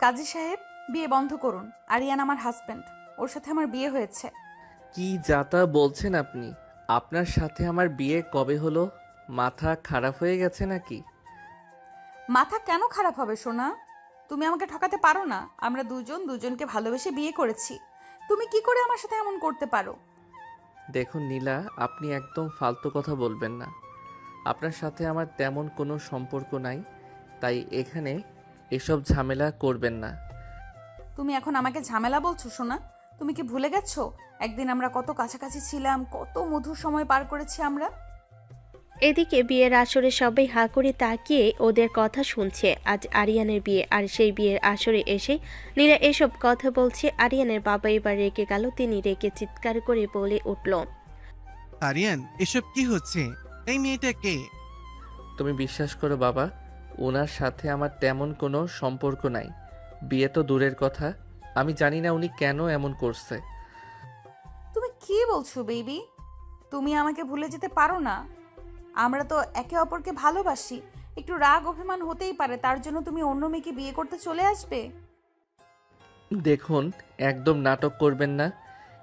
কাজী সাহেব, বিয়ে বন্ধ করুন। আরিয়ান আমার হাজবেন্ড, ওর সাথে আমার বিয়ে হয়েছে। কি যাতা বলছেন আপনি? আপনার সাথে আমার বিয়ে কবে হলো? মাথা খারাপ হয়ে গেছে নাকি? মাথা কেন খারাপ হবে সোনা? তুমি আমাকে ঠকাতে পারো না। আমরা দুজন দুজনকে ভালোবেসে বিয়ে করেছি। তুমি কি করে আমার সাথে এমন করতে পারো? দেখুন নীলা, আপনি একদম ফালতু কথা বলবেন না। আপনার সাথে আমার তেমন কোনো সম্পর্ক নাই, তাই এখানে এসব ঝামেলা করবেন না। তুমি এখন আমাকে ঝামেলা বলছো সোনা? তুমি কি ভুলে গেছো একদিন আমরা কত কাছাকাছি ছিলাম, কত মধুর সময় পার করেছি আমরা? এদিকে বিয়ের আসরে সবাই হাঁ করে তাকিয়ে ওদের কথা শুনছে। আজ আরিয়ানের বিয়ে, আর সেই বিয়ের আসরে এসে নীলা এসব কথা বলছে। আরিয়ানের বাবা এবার রেগে গেল। তিনি রেগে চিৎকার করে বলে উঠল, আরিয়ান, এসব কি হচ্ছে? এই মেয়েটা কে? তুমি বিশ্বাস করো বাবা, ওনার সাথে আমার তেমন কোনো সম্পর্ক নাই। বিয়ে তো দূরের কথা, আমি জানি না উনি কেন এমন করছে। তুমি কি বলছো বেবি? তুমি আমাকে ভুলে যেতে পারো না? আমরা তো একে অপরকে ভালোবাসি। একটু রাগ অভিমান হতেই পারে, তার জন্য তুমি অন্য মেয়েকে বিয়ে করতে চলে আসবে? দেখুন, একদম নাটক করবেন না।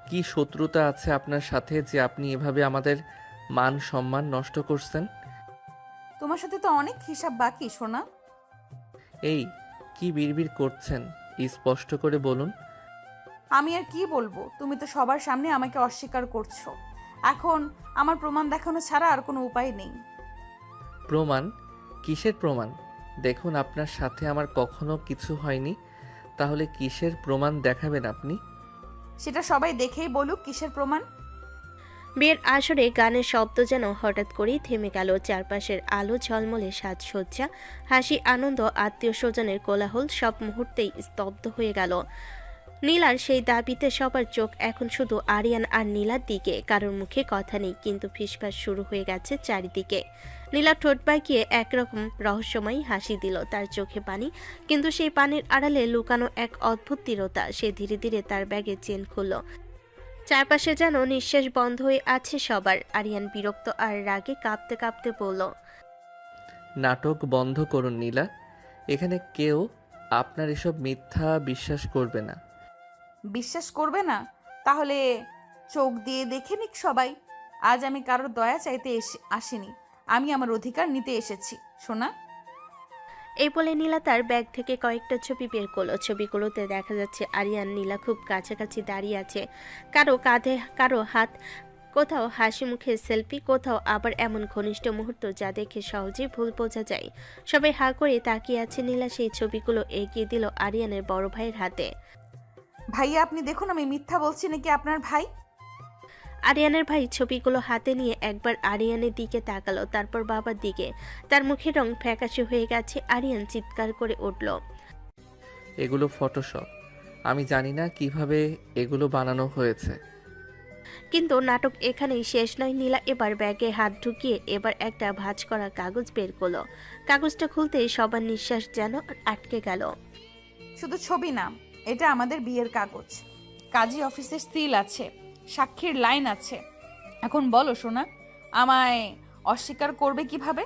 কি শত্রুতা আছে আপনার সাথে যে আপনি এভাবে আমাদের মান সম্মান নষ্ট করছেন? তোমার সাথে তো অনেক হিসাব বাকি সোনা। এই, কি বিড়বিড় করছেন? স্পষ্ট করে বলুন। আমি আর কি বলবো? তুমি তো সবার সামনে আমাকে অস্বীকার করছো। এখন আমার প্রমাণ দেখানো ছাড়া আর কোনো উপায় নেই। প্রমাণ? কিসের প্রমাণ? দেখুন, আপনার সাথে আমার কখনো কিছু হয়নি, তাহলে কিসের প্রমাণ দেখাবেন আপনি? সেটা সবাই দেখেই বলুক কিসের প্রমাণ। বিয়ের আসরে গানের শব্দ যেন হঠাৎ করেই থেমে গেল। চারপাশের আলো ঝলমলে সাজসজ্জা, হাসি, আনন্দ, আত্মীয় স্বজনের কোলাহল সব মুহূর্তেই স্তব্ধ হয়ে গেল। নীলার সেই দাবিতে সবার চোখ এখন শুধু আরিয়ান আর নীলার দিকে। কারোর মুখে কথা নেই, কিন্তু ফিসফাস শুরু হয়ে গেছে চারিদিকে। নীলা ঠোঁট বাঁকিয়ে একরকম রহস্যময়ী হাসি দিল। তার চোখে পানি, কিন্তু সেই পানির আড়ালে লুকানো এক অদ্ভুত দৃঢ়তা। সে ধীরে ধীরে তার ব্যাগের চেন খুলল। চারপাশে যেন নিঃশ্বাস বন্ধ হয়ে আছে সবার। আরিয়ান বিরক্ত আর রাগে কাঁপতে কাঁপতে বলল, নাটক বন্ধ করুন নীলা। এখানে কেউ আপনার এসব মিথ্যা বিশ্বাস করবে না। বিশ্বাস করবে না? তাহলে চোখ দিয়ে দেখে নিক সবাই। আজ আমি কারোর দয়া চাইতে আসিনি, আমি আমার অধিকার নিতে এসেছি সোনা। এই বলে নীলা তার ব্যাগ থেকে কয়েকটা ছবি বের করলো। ছবিগুলোতে দেখা যাচ্ছে আরিয়ান নীলা খুব কাছাকাছি দাঁড়িয়ে আছে, কারো কাঁধে কারো হাত, কোথাও হাসি মুখে সেলফি, কোথাও আবার এমন ঘনিষ্ঠ মুহূর্ত যা দেখে সহজেই ভুল বোঝা যায়। সবাই হাঁ করে তাকিয়ে আছে। নীলা সেই ছবিগুলো এগিয়ে দিল আরিয়ানের বড় ভাইয়ের হাতে। ভাইয়া, আপনি দেখুন আমি মিথ্যা বলছি নাকি আপনার ভাই। আরিয়ানের ভাই ছবিগুলো হাতে নিয়ে একবার আরিয়ানের দিকে তাকালো, তারপর বাবার দিকে। তার মুখের রং ফ্যাকাশে হয়ে গেছে। আরিয়ান চিৎকার করে উঠল, এগুলো ফটোশপ। আমি জানি না কিভাবে এগুলো বানানো হয়েছে। কিন্তু নাটক এখানেই শেষ নয়। নীলা এবার ব্যাগে হাত ঢুকিয়ে এবার একটা ভাঁজ করা কাগজ বের করলো। কাগজটা খুলতেই সবার নিঃশ্বাস যেন আটকে গেল। শুধু ছবি না, এটা আমাদের বিয়ের কাগজ। কাজী অফিসের সিল আছে, সাক্ষীর লাইন আছে। এখন বলো সোনা, আমায় অস্বীকার করবে কিভাবে?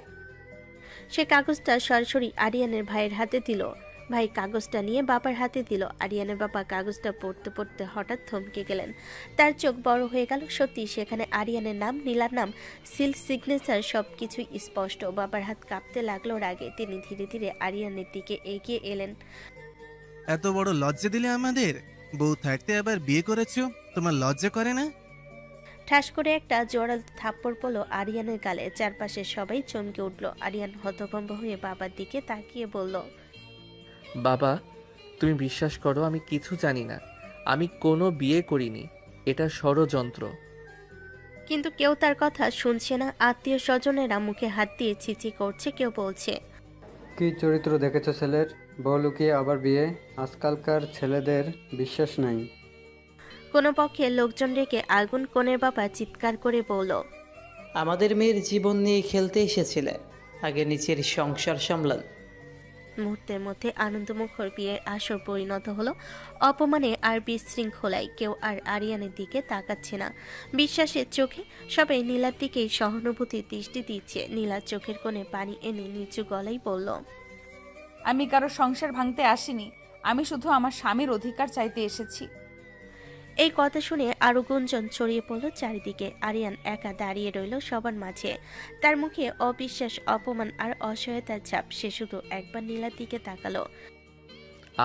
সে কাগজটা সরাসরি আরিয়ানের ভাইয়ের হাতে দিল। ভাই কাগজটা নিয়ে বাবার হাতে দিল। আরিয়ানের বাবা কাগজটা পড়তে পড়তে হঠাৎ থমকে গেলেন। তার চোখ বড় হয়ে গেল। সত্যি সেখানে আরিয়ানের নাম, নীলার নাম, সিল, সিগনেচার সবকিছুই স্পষ্ট। বাবার হাত কাঁপতে লাগলো রাগে। তিনি ধীরে ধীরে আরিয়ানের দিকে এগিয়ে এলেন। এত বড় লজ্জা দিলে আমাদের? বউ থাকতে আবার বিয়ে করেছো, তোমার লজ্জা করে না? ঠাস করে একটা জোরাল থাপ্পড় পড়ল আরিয়ানের গালে। চারপাশে সবাই চমকে উঠল। আরিয়ান হতভম্ব হয়ে বাবার দিকে তাকিয়ে বলল, বাবা, তুমি বিশ্বাস করো, আমি কিছু জানি না। আমি কোনো বিয়ে করিনি। এটা ষড়যন্ত্র। কিন্তু কেউ তার কথা শুনছে না। আত্মীয় স্বজনেরা মুখে হাত দিয়ে ছিচি করছে। কেউ বলছে, কি চরিত্র দেখেছো ছেলের? বউ লুকিয়ে আবার বিয়ে, আজকালকার ছেলেদের বিশ্বাস নাই। কোনো পক্ষে লোকজন রেখে আগুন। কোণের বাবা চিৎকার করে বলল, আমাদের মেয়ের জীবন নিয়ে খেলতে এসেছিলে, আগে নিচের সংসার সামলান। মুহূর্তের মধ্যে আনন্দমুখর বিয়ের আসর পরিণত হলো অপমানে আর বিশৃঙ্খলায়। কেউ আর আরিয়ানের দিকে তাকাচ্ছে না বিশ্বাসের চোখে। সবাই নীলার দিকেই সহানুভূতির দৃষ্টি দিচ্ছে। নীলার চোখের কোণে পানি এনে নিচু গলায় বলল, আমি কারো সংসার ভাঙতে আসিনি, আমি শুধু আমার স্বামীর অধিকার চাইতে এসেছি। এই কথা শুনে আরো গুঞ্জন ছড়িয়ে পড়ল চারিদিকে। আরিয়ান একা দাঁড়িয়ে রইল সবার মাঝে, তার মুখে অবিশ্বাস, অপমান আর অসহায়তার ছাপ। সে শুধু একবার নীলার দিকে তাকালো।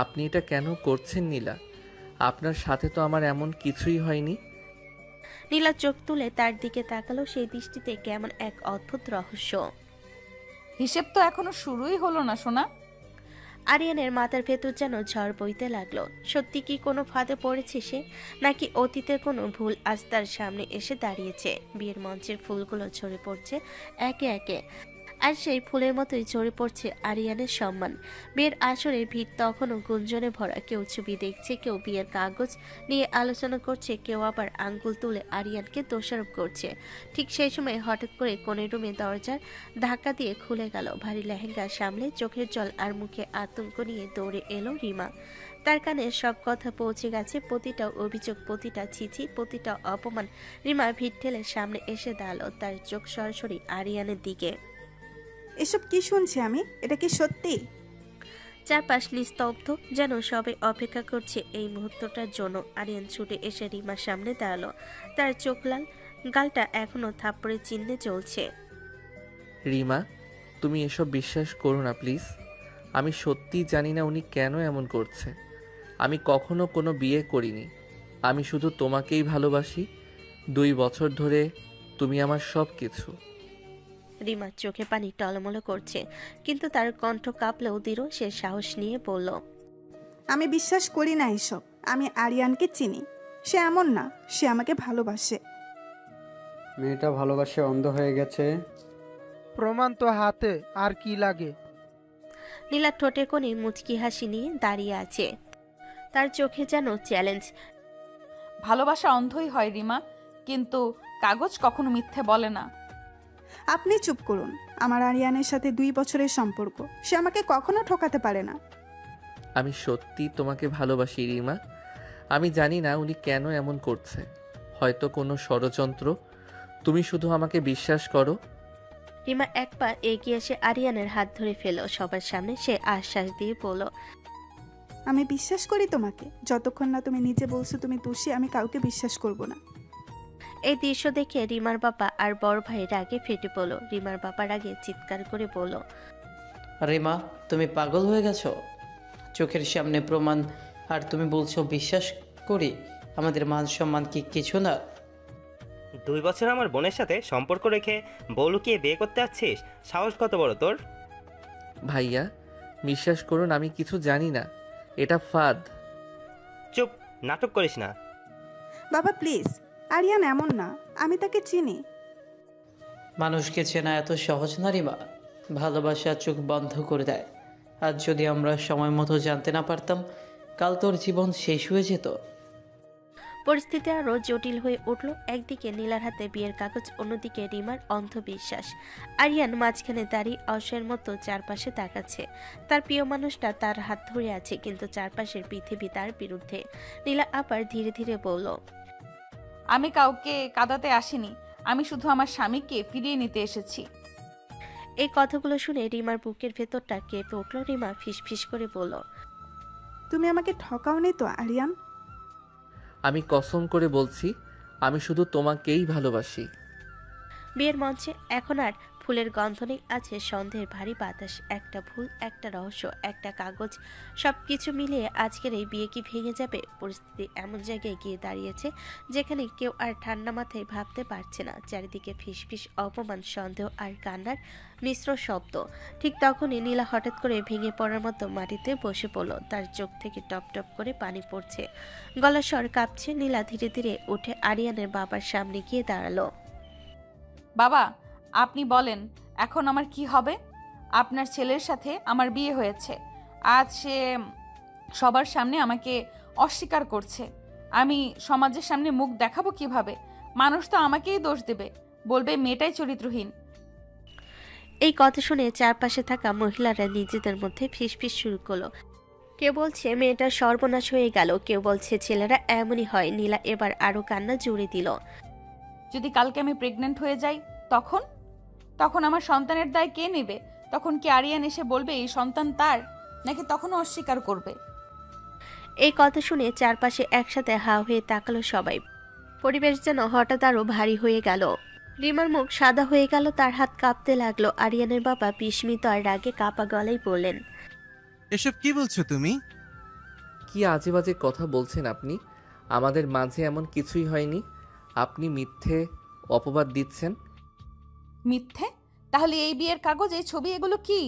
আপনি এটা কেন করছেন নীলা? আপনার সাথে তো আমার এমন কিছুই হয়নি। নীলা চোখ তুলে তার দিকে তাকালো, সেই দৃষ্টিতে কেমন এক অদ্ভুত রহস্য। হিসেব তো এখনো শুরুই হলো না সোনা। আরিয়ানের মাথার ভেতর যেন ঝড় বইতে লাগলো। সত্যি কি কোনো ফাঁদে পড়েছে সে, নাকি অতীতের কোনো ভুল আজ তার সামনে এসে দাঁড়িয়েছে? বিয়ের মঞ্চের ফুলগুলো ঝরে পড়ছে একে একে, আর সেই ফুলের মতোই ঝরে পড়ছে আরিয়ানের সম্মান। বিয়ের আসরের ভিড় তখনও গুঞ্জনে ভরা। কেউ ছবি দেখছে, কেউ বিয়ের কাগজ নিয়ে আলোচনা করছে, কেউ আবার আঙ্গুল তুলে আরিয়ানকে দোষারোপ করছে। ঠিক সেই সময় হঠাৎ করে কোণের রুমে দরজার ধাক্কা দিয়ে খুলে গেল। ভারী লেহেঙ্গা সামলে চোখের জল আর মুখে আতঙ্ক নিয়ে দৌড়ে এলো রিমা। তার কানে সব কথা পৌঁছে গেছে, প্রতিটা অভিযোগ, প্রতিটা ছিছি, প্রতিটা অপমান। রিমা ভিড় ঠেলে সামনে এসে দাঁড়ালো, তার চোখ সরাসরি আরিয়ানের দিকে। এসব কি শুনছি আমি? এটা কি সত্যি? চারপাশ নিস্তব্ধ, যেন সবাই অপেক্ষা করছে এই মুহূর্তটার জন্য। আরিয়ান ছুটে এসে রিমার সামনে দাঁড়ালো, তার চোখ লাল, গালটা এখনো থাপ্পড়ের চিহ্নে চলছে। রিমা, তুমি এসব বিশ্বাস করো না প্লিজ। আমি সত্যিই জানি না উনি কেন এমন করছে। আমি কখনো কোনো বিয়ে করিনি। আমি শুধু তোমাকেই ভালোবাসি। 2 বছর ধরে তুমি আমার সব কিছু। রিমার চোখে পানি টলমল করছে, কিন্তু তার কণ্ঠ কাঁপলেও দৃঢ়। সে সাহস নিয়ে বলল, আমি বিশ্বাস করি না এসব। আমি আরিয়ানকে চিনি। সে এমন না, সে আমাকে ভালোবাসে। মেয়েটা ভালোবাসে অন্ধ হয়ে গেছে। প্রমাণ তো হাতে, আর কি লাগে? নীলা ঠোঁটে কোণে মুচকি হাসি নিয়ে দাঁড়িয়ে আছে, তার চোখে যেন চ্যালেঞ্জ। ভালোবাসা অন্ধই হয় রিমা, কিন্তু কাগজ কখনো মিথ্যে বলে না। আপনি চুপ করুন। আমার আরিয়ানের সাথে 2 বছরের সম্পর্ক। সে আমাকে কখনো ঠকাতে পারে না। আমি সত্যি তোমাকে ভালোবাসি রিমা। আমি জানি না উনি কেন এমন করছে। হয়তো কোনো ষড়যন্ত্র। তুমি শুধু আমাকে বিশ্বাস করো। রিমা এক পা এগিয়ে এসে আরিয়ানের হাত ধরে ফেল সবার সামনে। সে আশ্বাস দিয়ে বলল, আমি বিশ্বাস করি তোমাকে। যতক্ষণ না তুমি নিজে বলছো তুমি দোষী, আমি কাউকে বিশ্বাস করব না। এই দৃশ্য দেখে রিমার বাবা আর বড় ভাই রাগে ফেটে পড়ল। রিমার বাবা রাগে চিৎকার করে বলল, রিমা, তুমি পাগল হয়ে গেছো? চোখের সামনে প্রমাণ, আর তুমি বলছো বিশ্বাস করি? আমাদের মান সম্মান কি কিছু না? 2 বছর আমার বোনের সাথে সম্পর্ক রেখে বউ লুকিয়ে বিয়ে করতে যাচ্ছিস? সাহস কত বড় তোর? ভাইয়া, বিশ্বাস করুন আমি কিছু জানি না। এটা ফাঁদ। চুপ, নাটক করিস না। বাবা প্লিজ, আরিয়ান এমন না। আমি তাকে চিনি। মানুষকে চেনা এত সহজ না রিমা। ভালোবাসা চোখ বন্ধ করে দেয়। আর যদি আমরা সময় মতো জানতে না পারতাম, কাল তোর জীবন শেষ হয়ে যেত। পরিস্থিতি আরো জটিল হয়ে উঠল। একদিকে নীলার হাতে বিয়ের কাগজ, অন্যদিকে রিমার অন্ধবিশ্বাস। আরিয়ান মাঝখানে দাঁড়িয়ে অসহায়ের মতো চারপাশে তাকাচ্ছে। তার প্রিয় মানুষটা তার হাত ধরে আছে, কিন্তু চারপাশের পৃথিবী তার বিরুদ্ধে। নীলা আবার ধীরে ধীরে বলল, আমি কাউকে কাঁদাতে আসিনি। আমি শুধু আমার স্বামীকে ফিরিয়ে নিতে এসেছি। এই কথাগুলো শুনে রিমার বুকের ভেতরটা কেঁপে উঠল। রিমা ফিসফিস করে বলল, তুমি আমাকে ঠকাওনি তো আরিয়ান? আমি কসম করে বলছি, আমি শুধু তোমাকেই ভালোবাসি। বিয়ের মঞ্চে এখন আর ফুলের গন্ধ নেই, আছে সন্ধ্যের ভারী বাতাস। একটা ভুল, একটা রহস্য, একটা কাগজ, সবকিছু মিলিয়ে আজকের এই বিয়ে কি ভেঙে যাবে? পরিস্থিতি এমন জায়গায় গিয়ে দাঁড়িয়েছে যেখানে কেউ আর ঠান্ডা মাথায় ভাবতে পারছে না। চারিদিকে ফিসফিস, অপমান, সন্দেহ আর কান্নার মিশ্র শব্দ। ঠিক তখনই নীলা হঠাৎ করে ভেঙে পড়ার মতো মাটিতে বসে পড়ল। তার চোখ থেকে টপ টপ করে পানি পড়ছে, গলার স্বর কাঁপছে। নীলা ধীরে ধীরে উঠে আরিয়ানের বাবার সামনে গিয়ে দাঁড়ালো। বাবা, আপনি বলেন এখন আমার কি হবে? আপনার ছেলের সাথে আমার বিয়ে হয়েছে, আজ সে সবার সামনে আমাকে অস্বীকার করছে। আমি সমাজের সামনে মুখ দেখাবো কিভাবে? মানুষ তো আমাকেই দোষ দেবে, বলবে মেয়েটাই চরিত্রহীন। এই কথা শুনে চারপাশে থাকা মহিলারা নিজেদের মধ্যে ফিসফিস শুরু করলো। কেউ বলছে মেয়েটার সর্বনাশ হয়ে গেল, কেউ বলছে ছেলেরা এমনই হয়। নীলা এবার আরো কান্না জুড়ে দিল। যদি কালকে আমি প্রেগনেন্ট হয়ে যাই, তখন তখন আমার সন্তানের দায় কে নেবে? তখন কি আরিয়ান এসে বলবে এই সন্তান তার, নাকি তখনও অস্বীকার করবে? এই কথা শুনে চারপাশে একসাথে হা হয়ে তাকালো সবাই। পরিবেশ যেন হঠাৎ আরো ভারী হয়ে গেল। রিমার মুখ সাদা হয়ে গেল, তার হাত কাঁপতে লাগলো। আরিয়ানের বাবা বিস্মিত আর রাগে কাঁপা গলায় বললেন, এসব কি বলছো তুমি? কি আজে বাজে কথা বলছেন আপনি? আমাদের মাঝে এমন কিছুই হয়নি। আপনি মিথ্যে অপবাদ দিচ্ছেন। মিথ্যে? তাহলে এই বিয়ের কাগজে ছবি এগুলো কি?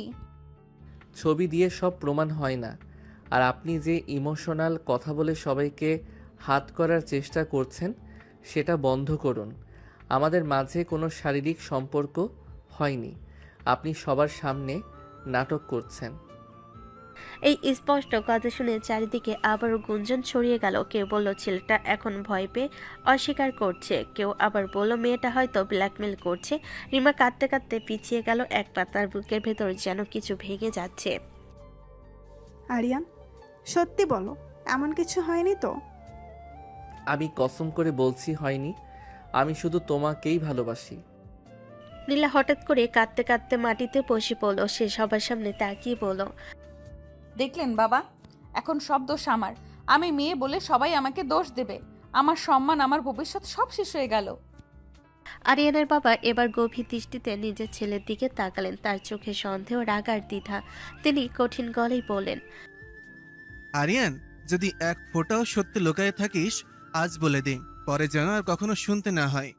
ছবি দিয়ে সব প্রমাণ হয় না। আর আপনি যে ইমোশনাল কথা বলে সবাইকে হাত করার চেষ্টা করছেন সেটা বন্ধ করুন। আমাদের মাঝে কোনো শারীরিক সম্পর্ক হয়নি। আপনি সবার সামনে নাটক করছেন। এই স্পষ্ট কথা শুনে চারিদিকে আবারও গুঞ্জন ছড়িয়ে গেল। কেউ বলল ছেলেটা এখন ভয় পেয়ে অস্বীকার করছে, কেউ আবার বলল মেয়েটা হয়তো ব্ল্যাকমেল করছে। রিমা কাঁদতে কাঁদতে পিছিয়ে গেল এক পা, তার বুকের ভেতর যেন কিছু ভেঙে যাচ্ছে। আরিয়ান, সত্যি বলো, এমন কিছু হয়নি তো? আমি কসম করে বলছি হয়নি। আমি শুধু তোমাকেই ভালোবাসি। নীলা হঠাৎ করে কাঁদতে কাঁদতে মাটিতে বসে পড়ল। সে সবার সামনে তাকিয়ে বলল, দেখলেন বাবা, এখন সব দোষ আমার। আমি মেয়ে বলে সবাই আমাকে দোষ দেবে। আমার সম্মান, আমার ভবিষ্যৎ সব শেষ হয়ে গেল। আরিয়ানের বাবা এবার গভীর দৃষ্টিতে নিজের ছেলের দিকে তাকালেন। তার চোখে সন্দেহ, রাগ আর দ্বিধা। তিনি কঠিন গলায় বললেন, আরিয়ান, যদি এক ফোঁটাও সত্যি লুকায়ে থাকিস আজ বলে দে, পরে যেন আর কখনো শুনতে না হয়।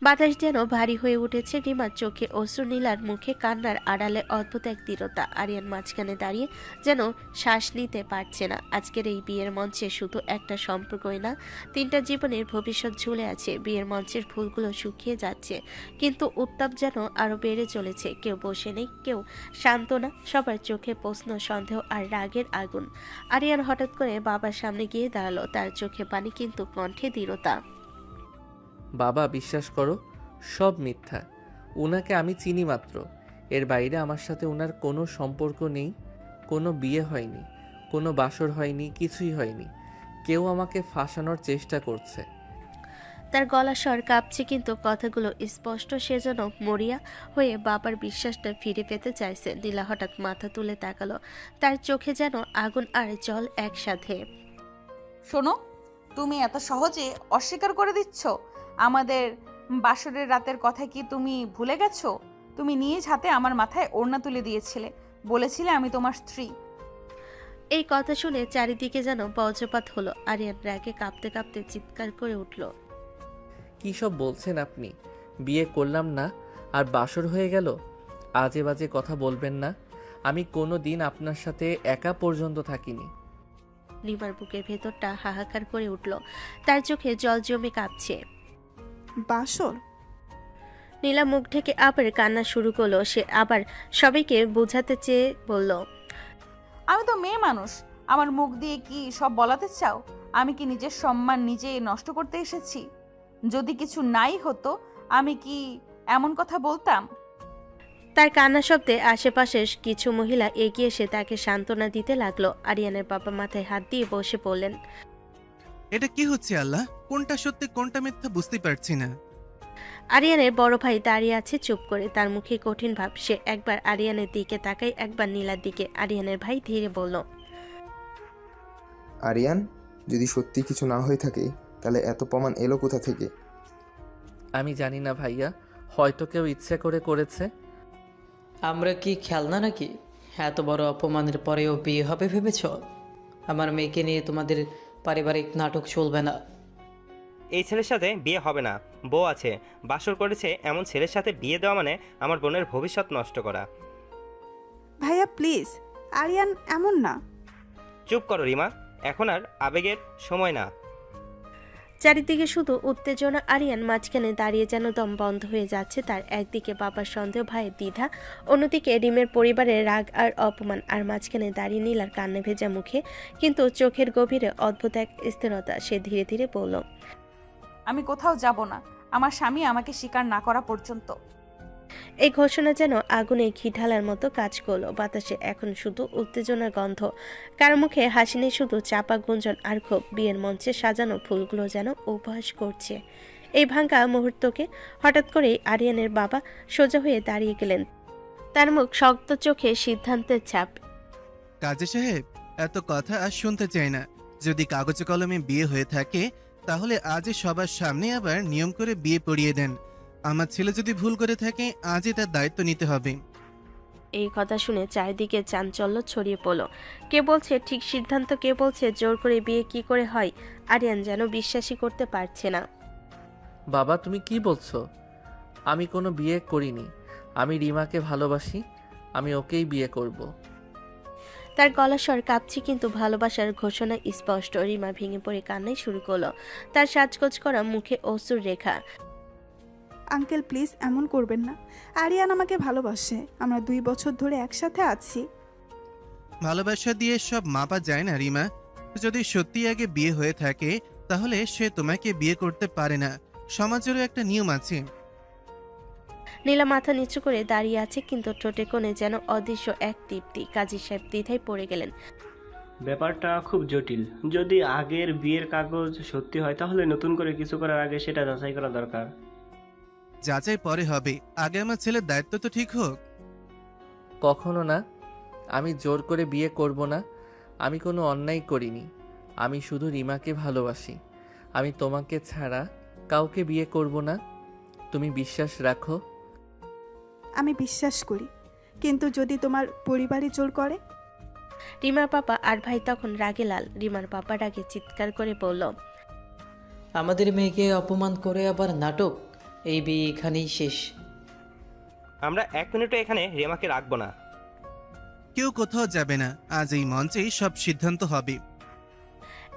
বাতাস যেন ভারী হয়ে উঠেছে। রিমার চোখে অশ্রু, নীলার মুখে কান্নার আড়ালে অদ্ভুত এক দৃঢ়তা। আরিয়ান মাঝখানে দাঁড়িয়ে যেন শ্বাস নিতে পারছে না। আজকের এই বিয়ের মঞ্চে শুধু একটা সম্পর্কই না, 3টা জীবনের ভবিষ্যৎ ঝুলে আছে। বিয়ের মঞ্চের ফুলগুলো শুকিয়ে যাচ্ছে, কিন্তু উত্তাপ যেন আরো বেড়ে চলেছে। কেউ বসে নেই, কেউ শান্ত না, সবার চোখে প্রশ্ন, সন্দেহ আর রাগের আগুন। আরিয়ান হঠাৎ করে বাবার সামনে গিয়ে দাঁড়ালো, তার চোখে পানি কিন্তু কণ্ঠে দৃঢ়তা। বাবা, বিশ্বাস করো, সব মিথ্যা। উনাকে আমি চিনি মাত্র। এর বাইরে আমার সাথে উনার কোনো সম্পর্ক নেই। কোনো বিয়ে হয়নি, কোনো বাসর হয়নি, কিছুই হয়নি। কেউ আমাকে ফাঁসানোর চেষ্টা করছে। তার গলা স্বর কাঁপছে, কিন্তু কথাগুলো স্পষ্ট। সেজন্য মরিয়া হয়ে বাবার বিশ্বাসটা ফিরে পেতে চাইছে। নীলা হঠাৎ মাথা তুলে তাকালো, তার চোখে যেন আগুন আর জল একসাথে। শোনো, তুমি এত সহজে অস্বীকার করে দিচ্ছ? আমাদের বাসরের রাতের কথা কি তুমি ভুলে গেছো? তুমি নিজ হাতে আমার মাথায় ওড়না তুলে দিয়েছিলে, বলেছিলে আমি তোমার স্ত্রী। এই কথা শুনে চারিদিকে যেন বজ্রপাত হলো। আরিয়ান রাগে কাঁপতে কাঁপতে চিৎকার করে উঠল, কী সব বলছেন আপনি? বিয়ে করলাম না আর বাসর হয়ে গেল? আজে বাজে কথা বলবেন না। আমি কোনো দিন আপনার সাথে একা পর্যন্ত থাকিনি। নিমার বুকের ভেতরটা হাহাকার করে উঠল, তার চোখে জল জমে কাঁপছে। বাসর? নীলা মুখ ঢেকে আবার কান্না শুরু করলো। সে আবার সবাইকে বোঝাতে চেয়ে বলল, আমি তো মেয়ে মানুষ, আমার মুখ দিয়ে কি সব বলাতে চাও? আমি কি নিজের সম্মান নিজে নষ্ট করতে এসেছি? যদি কিছু নাই হতো আমি কি এমন কথা বলতাম? তার কান্না শব্দে আশেপাশের কিছু মহিলা এগিয়ে এসে তাকে সান্ত্বনা দিতে লাগলো। আরিয়ানের বাবা মাথায় হাত দিয়ে বসে পড়লেন। এটা কি হচ্ছে আল্লাহ? কোনটা সত্যি কোনটা মিথ্যা বুঝতে পারছি না। আরিয়ানের বড় ভাই দাঁড়িয়ে আছে চুপ করে, তার মুখে কঠিন ভাব। সে একবার আরিয়ানের দিকে তাকায়, একবার নীলার দিকে। আরিয়ানের ভাই ধীরে বলল, আরিয়ান, যদি সত্যি কিছু না হয়ে থাকে তাহলে এত প্রমাণ এলো কোথা থেকে? আমি জানি না ভাইয়া, হয়তো কেউ ইচ্ছে করে করেছে। আমরা কি খেলনা নাকি? এত বড় অপমানের পরেও বিয়ে হবে ভেবেছ? আমার মেয়েকে নিয়ে তোমাদের পারিবারিক নাটক চলবে না। এই ছেলের সাথে বিয়ে হবে না। বউ আছে, বাসর করেছে, এমন ছেলের সাথে বিয়ে দেওয়া মানে আমার বোনের ভবিষ্যৎ নষ্ট করা। ভাইয়া প্লিজ, আরিয়ান এমন না। চুপ করো রিমা, এখন আর আবেগের সময় না। চারিদিকে শুধু উত্তেজনা। আরিয়ান মাঝখানে দাঁড়িয়ে যেন দম বন্ধ হয়ে যাচ্ছে তার। একদিকে বাবার সন্দেহ, ভাইয়ের দ্বিধা, অন্যদিকে রিমের পরিবারের রাগ আর অপমান। আর মাঝখানে দাঁড়িয়ে নীলার কান্না ভেজা মুখে, কিন্তু চোখের গভীরে অদ্ভুত এক স্থিরতা। সে ধীরে ধীরে বলল, আমি কোথাও যাব না, আমার স্বামী আমাকে স্বীকার না করা পর্যন্ত। এই ঘোষণা যেন আগুনে ঘি ঢালার মতো কাজ করলো। বাতাসে এখন শুধু উত্তেজনার গন্ধ, কার মুখে হাসি নেই, শুধু চাপা গুঞ্জন আর ক্ষোভ। বিয়ের মঞ্চে সাজানো ফুলগুলো যেন উপহাস করছে এই ভাঙা মুহূর্তকে। হঠাৎ করেই আরিয়ানের বাবা সোজা হয়ে দাঁড়িয়ে গেলেন, তার মুখ শক্ত চোখে সিদ্ধান্তের ছাপ। কাজী সাহেব, এত কথা আর শুনতে চাই না। যদি কাগজে কলমে বিয়ে হয়ে থাকে তাহলে আজই সবার সামনে আবার নিয়ম করে বিয়ে পড়িয়ে দেন। আমার ছেলে যদি ভুল করে থাকে আজই তার দায়িত্ব নিতে হবে। এই কথা শুনে চারিদিকে চাঞ্চল্য ছড়িয়ে পড়ল। কে বলছে ঠিক সিদ্ধান্ত, কে বলছে জোর করে বিয়ে কি করে হয়। আরিয়ান যেন বিশ্বাসই করতে পারছে না। বাবা তুমি কি বলছো? আমি কোনো বিয়ে করিনি। আমি রিমাকে ভালোবাসি, আমি ওকেই বিয়ে করব। তার গলা স্বর কাঁপছে কিন্তু ভালোবাসার ঘোষণা স্পষ্ট। রিমা ভেঙে পড়ে কান্নাই শুরু করলো। তার সাজগোজ করা মুখে অশ্রুর রেখা। আঙ্কেল প্লিজ এমন করবেন না। আরিয়ান আমাকে ভালোবাসে, আমরা 2 বছর ধরে একসাথে আছি। ভালোবাসা দিয়ে সব মাপা যায় না রিমা। যদি সত্যি আগে বিয়ে হয়ে থাকে তাহলে সে তোমাকে বিয়ে করতে পারে না। সমাজেরও একটা নিয়ম আছে। নীলা মাথা নিচু করে দাঁড়িয়ে আছে কিন্তু ঠোঁটে কোণে যেন অদৃশ্য এক তৃপ্তি। কাজী সাহেব দ্বিধায় পড়ে গেলেন। ব্যাপারটা খুব জটিল। যদি আগের বিয়ের কাগজ সত্যি হয় তাহলে নতুন করে কিছু করার আগে সেটা যাচাই করা দরকার। যাচাই পরে হবে, আগে আমার ছেলের দায়িত্ব তো ঠিক হোক। কখনো না, আমি জোর করে বিয়ে করব না। আমি কোনো অন্যায় করিনি। আমি শুধু রিমাকে ভালোবাসি। আমি তোমাকে ছাড়া কাউকে বিয়ে করব না। তুমি বিশ্বাস রাখো। আমি বিশ্বাস করি, কিন্তু যদি তোমার পরিবারই জোর করে? রিমার পাপা আর ভাই তখন রাগে লাল। রিমার পাপা রাগে চিৎকার করে বলল, আমাদের মেয়েকে অপমান করে আবার নাটক। এই বিয়ে এখানেই শেষ। আমরা 1 মিনিটও এখানে রিমাকে রাখবো না। কেউ কোথাও যাবে না, আজ এই মঞ্চেই সব সিদ্ধান্ত হবে।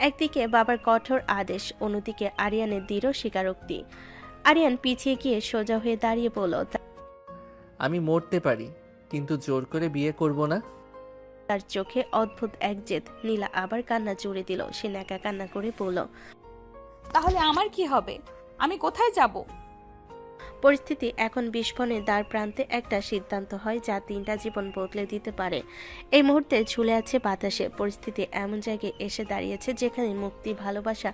একদিকে বাবার কঠোর আদেশ, অন্যদিকে আরিয়ানের দৃঢ় স্বীকারোক্তি। আরিয়ান পিছিয়ে গিয়ে সোজা হয়ে দাঁড়িয়ে বলল, আমি মরতে পারি কিন্তু জোর করে বিয়ে করব না। তার চোখে অদ্ভুত এক জেদ। নীলা আবার কান্না জুড়ে দিল। সে ন্যাকা কান্না করে বলল, তাহলে আমার কি হবে? আমি কোথায় যাব? পরিস্থিতি এখন বিস্ফোরণের দ্বার প্রান্তে। একটা সিদ্ধান্ত হয় যা 3টা জীবন বদলে দিতে পারে। এই মুহূর্তে ঝুলে আছে বাতাসে। পরিস্থিতি এমন জায়গায় এসে দাঁড়িয়েছে যেখানে মুক্তি, ভালোবাসা,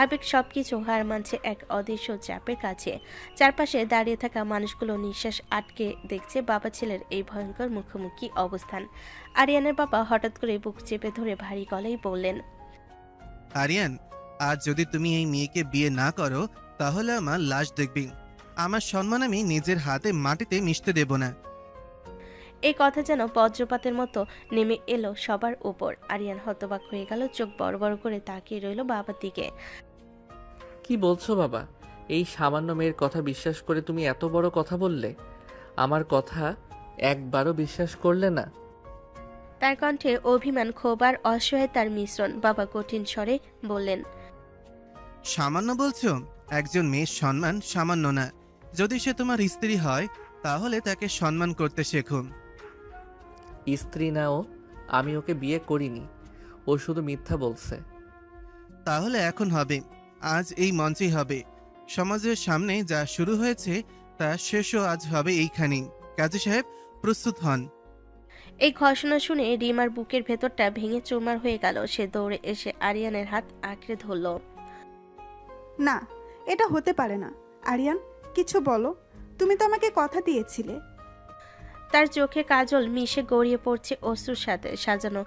আবেগ সবকিছু হার মানছে এক অদৃশ্য চাপের কাছে। চারপাশে দাঁড়িয়ে থাকা মানুষগুলো নিঃশ্বাস আটকে দেখছে বাবা ছেলের এই ভয়ঙ্কর মুখোমুখি অবস্থান। আরিয়ানের বাবা হঠাৎ করে বুক চেপে ধরে ভারী গলায় বললেন, আরিয়ান, আজ যদি তুমি এই মেয়েকে বিয়ে না করো তাহলে আমার লাশ দেখবি। আমার সম্মান আমি নিজের হাতে মাটিতে মিশতে দেব না। এই কথা যেন বজ্রপাতের মতো নেমে এলো সবার উপর। আরিয়ান হতবাক হয়ে গেল। চোখ বড় বড় করে তাকিয়ে রইল বাবার দিকে। কি বলছো বাবা? এই সামান্য মেয়ের কথা বিশ্বাস করে তুমি এত বড় কথা বললে? আমার কথা একবারও বিশ্বাস করলে না? তার কণ্ঠে অভিমান, ক্ষোভ আর অসহায়তার মিশ্রণ। বাবা কঠিন স্বরে বললেন, সামান্য বলছো? একজন মেয়ের সম্মান সামান্য না। যদি সে তোমার স্ত্রী হয় তাহলে তাকে সম্মান করতে শেখো। স্ত্রী না ও, আমি ওকে বিয়ে করিনি। ও শুধু মিথ্যা বলছে। তাহলে এখন হবে, আজ এই মঞ্চেই হবে। সমাজের সামনে যা শুরু হয়েছে তা শেষও আজ হবে এইখানেই। কাজী সাহেব প্রস্তুত হন। এই ঘোষণা শুনে রিমার বুকের ভেতরটা ভেঙে চুরমার হয়ে গেল। সে দৌড়ে এসে আরিয়ানের হাত আঁকড়ে ধরল। না, এটা হতে পারে না। আরিয়ান, কিছু বলো। তুমি তো আমাকে কথা দিয়েছিলে। তার চোখে কাজল মিশে গড়িয়ে পড়ছে অশ্রুর সাথে। সাজানো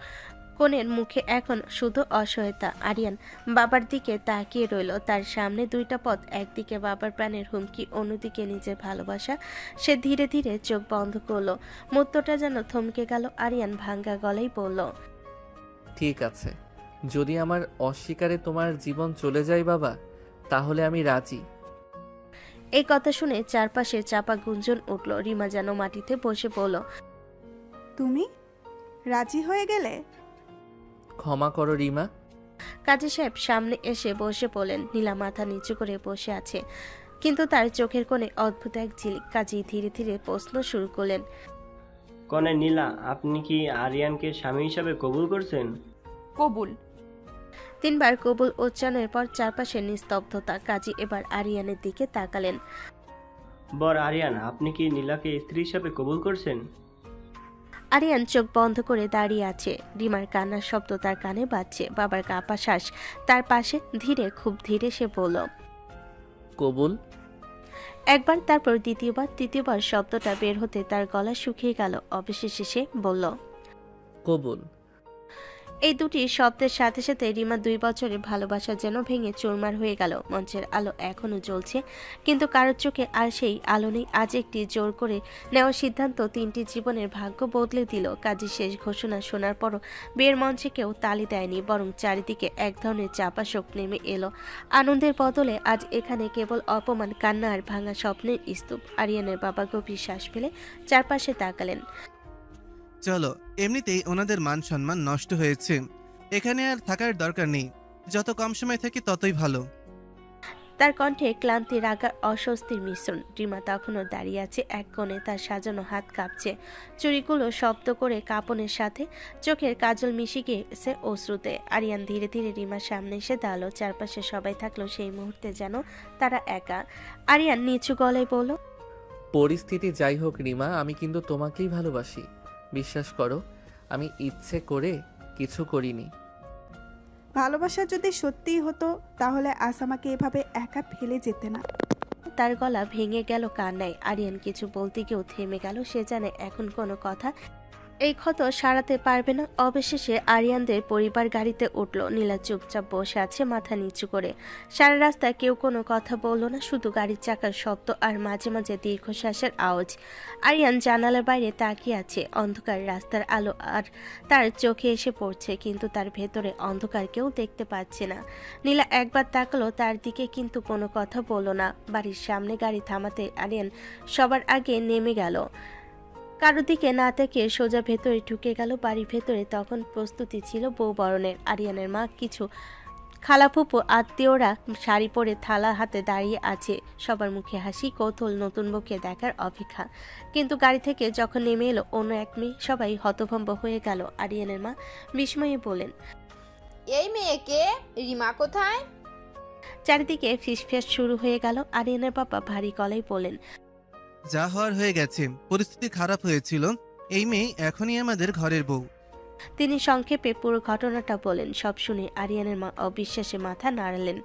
কোণের মুখে এখন শুধু অসহায়তা। আরিয়ান বাবার দিকে তাকিয়ে রইল। তার সামনে 2টা পথ, একদিকে বাবার প্রাণের হুমকি, অন্যদিকে নিজের ভালোবাসা। সে ধীরে ধীরে চোখ বন্ধ করলো। মুহূর্তটা যেন থমকে গেল। আরিয়ান ভাঙ্গা গলায় বলল, ঠিক আছে, যদি আমার অস্বীকারে তোমার জীবন চলে যায় বাবা, তাহলে আমি রাজি। এই কথা শুনে চারপাশে চাপা গুঞ্জন উঠল। রিমা যেন মাটিতে বসে পড়ল। তুমি রাজি হয়ে গেলে? ক্ষমা করো রিমা। কাজী সাহেব সামনে এসে বসে পড়লেন। নীলা মাথা নিচু করে বসে আছে কিন্তু তার চোখের কোণে অদ্ভুত এক ঝিলিক। কাজী ধীরে ধীরে প্রশ্ন শুরু করলেন, কনে নীলা, আপনি কি আরিয়ানকে স্বামী হিসাবে কবুল করছেন? কবুল। 3বার কবুল উচ্চারণের পর চারপাশে নিস্তব্ধতা। কাজী এবার আরিয়ানের দিকে তাকালেন। বর আরিয়ান, আপনি কি নীলাকে স্ত্রী হিসাবে কবুল করছেন? আরিয়ান চোখ বন্ধ করে দাঁড়িয়ে আছে। রিমার কান্নার শব্দ তার কানে বাজছে। বাবার কাঁপা শ্বাস তার পাশে। ধীরে, খুব ধীরে সে বলল, কবুল। একবার, তারপর দ্বিতীয়বার, তৃতীয়বার শব্দটা বের হতে তার গলা শুকিয়ে গেল। অবশেষে সে বলল, কবুল। এই দুটি শব্দের সাথে সাথে রিমা 2 বছরের ভালোবাসা যেন ভেঙে চুরমার হয়ে গেল। মঞ্চের আলো এখনো জ্বলছে, কিন্তু কারোর চোখে আর সেই আলো নেই। আজ একটি জোর করে নেওয়া সিদ্ধান্ত 3টি জীবনের ভাগ্য বদলে দিল। কাজী শেষ ঘোষণা শোনার পরও বিয়ের মঞ্চে কেউ তালি দেয়নি, বরং চারিদিকে এক ধরনের চাপা শোক নেমে এলো। আনন্দের বদলে আজ এখানে কেবল অপমান, কান্না আর ভাঙা স্বপ্নের স্তূপ। আরিয়ানের বাবা গভীর শ্বাস ফেলে চারপাশে তাকালেন। চলো, এমনিতেই ওনাদের মান সম্মান নষ্ট হয়েছে, এখানে আর থাকার দরকার নেই। যত কম সময় থাকি ততই ভালো। তার কণ্ঠে ক্লান্তি, রাগ আর অস্বস্তির মিশ্রণ। রিমা তখনও দাঁড়িয়ে আছে এক কোণে, তার সাজানো হাত কাঁপছে, চুড়িগুলো শব্দ করে কাঁপনের সাথে চোখের কাজল মিশে গিয়েছে অশ্রুতে। আরিয়ান ধীরে ধীরে রিমার সামনে এসে দাঁড়ালো। চারপাশে সবাই থাকলো, সেই মুহূর্তে যেন তারা একা। আরিয়ান নিচু গলায় বলল, পরিস্থিতি যাই হোক রিমা, আমি কিন্তু তোমাকেই ভালোবাসি। বিশ্বাস করো, আমি ইচ্ছে করে কিছু করিনি। ভালোবাসা যদি সত্যিই হতো তাহলে আজ আমাকে এভাবে একা ফেলে যেতে না। তার গলা ভেঙে গেল কান্নায়। আরিয়ান কিছু বলতে গিয়েও থেমে গেল। সে জানে এখন কোনো কথা এই ক্ষত সারাতে পারবে না। অবশেষে আরিয়ানদের পরিবার গাড়িতে উঠল। নীলা চুপচাপ বসে আছে মাথা নিচু করে। সারা রাস্তায় কেউ কোনো কথা বলল না, শুধু গাড়ির চাকার শব্দ আর মাঝে মাঝে দীর্ঘশ্বাসের আওয়াজ। আরিয়ান জানালার বাইরে তাকিয়ে আছে। অন্ধকার রাস্তার আলো আর তার চোখে এসে পড়ছে, কিন্তু তার ভেতরে অন্ধকার কেউ দেখতে পাচ্ছে না। নীলা একবার তাকালো তার দিকে, কিন্তু কোনো কথা বলল না। বাড়ির সামনে গাড়ি থামাতে আরিয়ান সবার আগে নেমে গেল। কারো দিকে না তাকিয়ে সোজা ভেতরে ঢুকে গেল। বাড়ির ভেতরে তখন প্রস্তুতি ছিল বউ বরণের। আরিয়ানের মা, কিছু খালাফুপু, আত্মীয়রা শাড়ি পরে থালা হাতে দাঁড়িয়ে আছে। সবার মুখে হাসি, কৌতূহল, নতুন বউকে দেখার অপেক্ষা। কিন্তু গাড়ি থেকে যখন নেমে এলো অন্য এক মেয়ে, সবাই হতভম্ব হয়ে গেল। আরিয়ানের মা বিস্ময়ে বলেন, এই মেয়েকে? রিমা কোথায়? চারিদিকে ফিসফিস শুরু হয়ে গেল। আরিয়ানের বাবা ভারী গলায় বলেন, যা হওয়ার হয়ে গেছে, পরিস্থিতি খারাপ হয়েছিল। এই মেয়ে এখনই আমাদের ঘরের বউ। তিনি সংক্ষেপে পুরো ঘটনাটা বলেন। সব শুনে আরিয়ানের মা অবিশ্বাসে মাথা নাড়ালেন।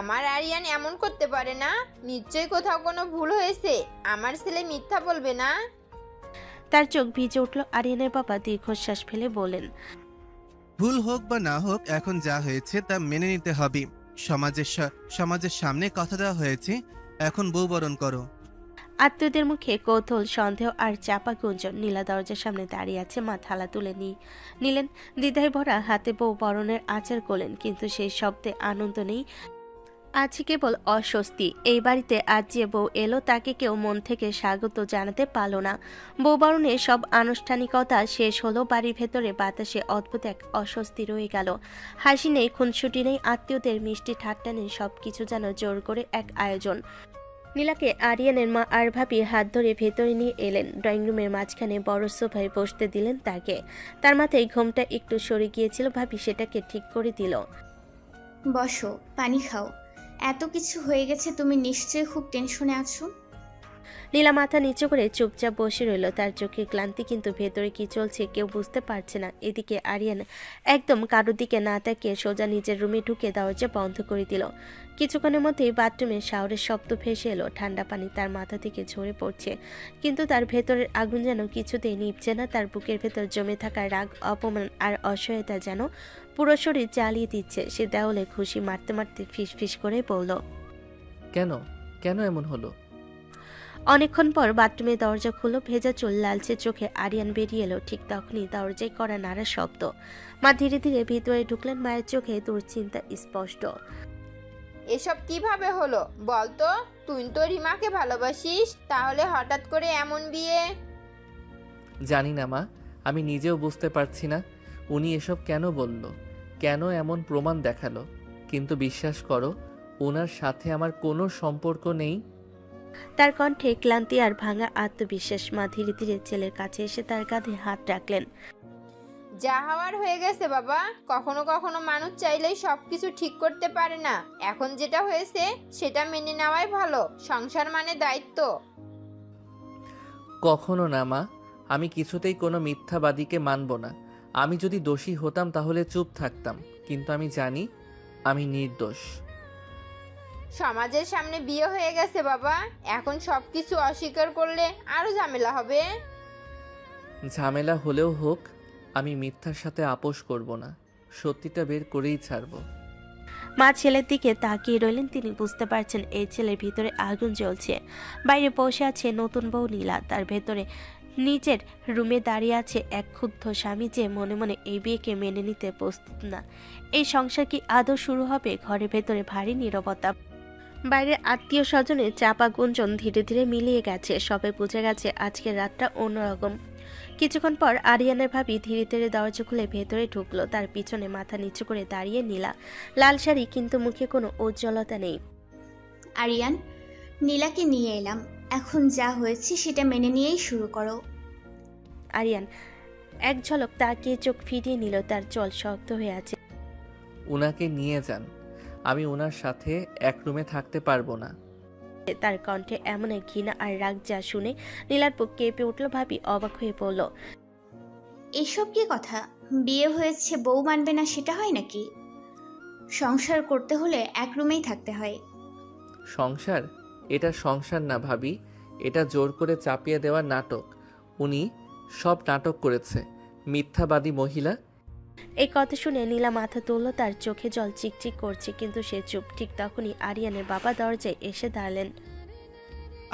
আমার আরিয়ান এমন করতে পারে না, নিশ্চয়ই কোথাও কোনো ভুল হয়েছে। আমার ছেলে মিথ্যা বলবে না। তার চোখ ভিজে উঠল। আরিয়ানের বাবা দীর্ঘশ্বাস ফেলে বলেন, ভুল হোক বা না হোক, এখন যা হয়েছে তা মেনে নিতে হবে। সমাজের সামনে কথা দেওয়া হয়েছে, এখন বউ বরণ করো। আত্মীয়দের মুখে কৌতূহল, সন্দেহ আর চাপা গুঞ্জন। নীলা দরজার সামনে দাঁড়িয়ে আছে, মা থালা তুলে নিলেন। দ্বিধায় ভরা হাতে বউ বরণের আচার করলেন, কিন্তু সেই শব্দে আনন্দ নেই, আছে কেবল অস্বস্তি। এই বাড়িতে আজ যে বউ এলো তাকে কেউ মন থেকে স্বাগত জানাতে পারল না। বউ বরণের সব আনুষ্ঠানিকতা শেষ হলো। বাড়ির ভেতরে বাতাসে অদ্ভুত এক অস্বস্তি রয়ে গেল। হাসি নেই, খুনসুটি নেই, আত্মীয়দের মিষ্টি ঠাট্টা নেই, সবকিছু যেন জোর করে এক আয়োজন। নীলাকে আরিয়ানের মা আর ভাবি হাত ধরে ভেতরে নিয়ে এলেন। ড্রয়িং রুমের মাঝখানে বড় সোফায় বসতে দিলেন তাকে। তার মাথায় ঘোমটা একটু সরে গিয়েছিল, ভাবি সেটাকে ঠিক করে দিল। বসো, পানি খাও। এত কিছু হয়ে গেছে, তুমি নিশ্চয়ই খুব টেনশনে আছো। নীলা মাথা নিচু করে চুপচাপ বসে রইল। তার চোখে ক্লান্তি, কিন্তু ভেতরে কি চলছে কেউ বুঝতে পারছে না। এদিকে আরিয়ান একদম কারোর দিকে না তাকিয়ে সোজা নিজের রুমে ঢুকে দরজা বন্ধ করে দিল। কিছুক্ষণের মধ্যেই বাথরুমে শাওয়ারের শব্দ ভেসে এলো। ঠান্ডা পানি তার মাথা থেকে ঝরে পড়ছে, কিন্তু তার ভেতরের আগুন যেন কিছুতেই নিভছে না। তার বুকের ভেতর জমে থাকা রাগ, অপমান আর অসহায়তা যেন পুরো শরীর জ্বালিয়ে দিচ্ছে। সে দেওয়ালে খুশি মারতে মারতে ফিস ফিস করে বলল, কেন কেন এমন হলো? অনেকক্ষণ পর বাথরুমে দরজা খুললো। ভেজা চুল, লালচে চোখে আরিয়ান বেরিয়ে এলো। ঠিক তখনই দরজায় করা নাড়া শব্দ। মা ধীরে ধীরে ভিতরে ঢুকলেন। মায়ের চোখে দুশ্চিন্তা স্পষ্ট। এসব কিভাবে হলো বলতো? তুই তো রিমাকে ভালোবাসিস, তাহলে হঠাৎ করে এমন বিয়ে? জানি না মা, আমি নিজেও বুঝতে পারছি না উনি এসব কেন বলল, কেন এমন প্রমাণ দেখালো। কিন্তু বিশ্বাস করো, ওনার সাথে আমার কোনো সম্পর্ক নেই। তার কণ্ঠে ক্লান্তি আর ভাঙা আত্মবিশ্বাস। মা ধীরে ধীরে ছেলের কাছে এসে তার কাঁধে হাত রাখলেন। যা হওয়ার হয়ে গেছে বাবা। কখনো কখনো মানুষ চাইলেই সবকিছু ঠিক করতে পারে না। এখন যেটা হয়েছে সেটা মেনে নেওয়াই ভালো। সংসার মানে দায়িত্ব। কখনো না মা, আমি কিছুতেই কোনো মিথ্যাবাদীকে মানব না। আমি যদি দোষী হতাম তাহলে চুপ থাকতাম, কিন্তু আমি জানি আমি নির্দোষ। সমাজের সামনে বিয়ে হয়ে গেছে বাবা, এখন সবকিছু অস্বীকার করলে আরো ঝামেলা হবে। ঝামেলা হলেও হোক, আমি মিথ্যার সাথে আপোষ করব না, সত্যিটা বের করেই ছাড়ব। মা ছেলের দিকে তাকিয়ে রইলেন। তিনি বুঝতে পারছেন এই ছেলের ভিতরে আগুন জ্বলছে। বাইরে বসে আছে নতুন বউ নীলা, তার ভেতরে নিজের রুমে দাঁড়িয়ে আছে এক ক্ষুব্ধ স্বামী যে মনে মনে এই বিয়েকে মেনে নিতে প্রস্তুত না। এই সংসার কি আদৌ শুরু হবে? ঘরের ভেতরে ভারী নীরবতা। বাইরে আত্মীয় স্বজনের চাপা গুঞ্জন ধীরে ধীরে মিলিয়ে গেছে। সবাই বুঝে গেছে আজকের রাতটা অন্যরকম। কিছুক্ষণ পর আরিয়ানের ভাবি ধীরে ধীরে দরজা খুলে ভেতরে ঢুকলো। তার পিছনে মাথা নিচু করে দাঁড়িয়ে নীলা, লাল শাড়ি কিন্তু মুখে কোনো উজ্জ্বলতা নেই। আরিয়ান, নীলাকে নিয়ে এলাম, এখন যা হয়েছে সেটা মেনে নিয়েই শুরু করো। আরিয়ান এক ঝলক তাকিয়ে চোখ ফিরিয়ে নিল। তার চল শক্ত হয়ে আছে। উনাকে নিয়ে যান, আমি ওনার সাথে এক রুমে থাকতে পারবো না। তার কণ্ঠে এমন এক ঘৃণা আর রাগ যা শুনে নীলার বুক কেঁপে উঠল। ভাবি অবাক হয়ে পড়ল। এসব কি কথা? বিয়ে হয়েছে, বউ মানবে না সেটা হয় নাকি? সংসার করতে হলে এক রুমেই থাকতে হয়। সংসার? এটা সংসার না ভাবি, এটা জোর করে চাপিয়ে দেওয়ার নাটক। উনি সব নাটক করেছে, মিথ্যাবাদী মহিলা। এই কথা শুনে নীলা মাথা তুলল। তার চোখে জল চিকচিক করছে, কিন্তু সে চুপ। ঠিক তখনই আরিয়ানের বাবা দরজায় এসে দাঁড়ালেন।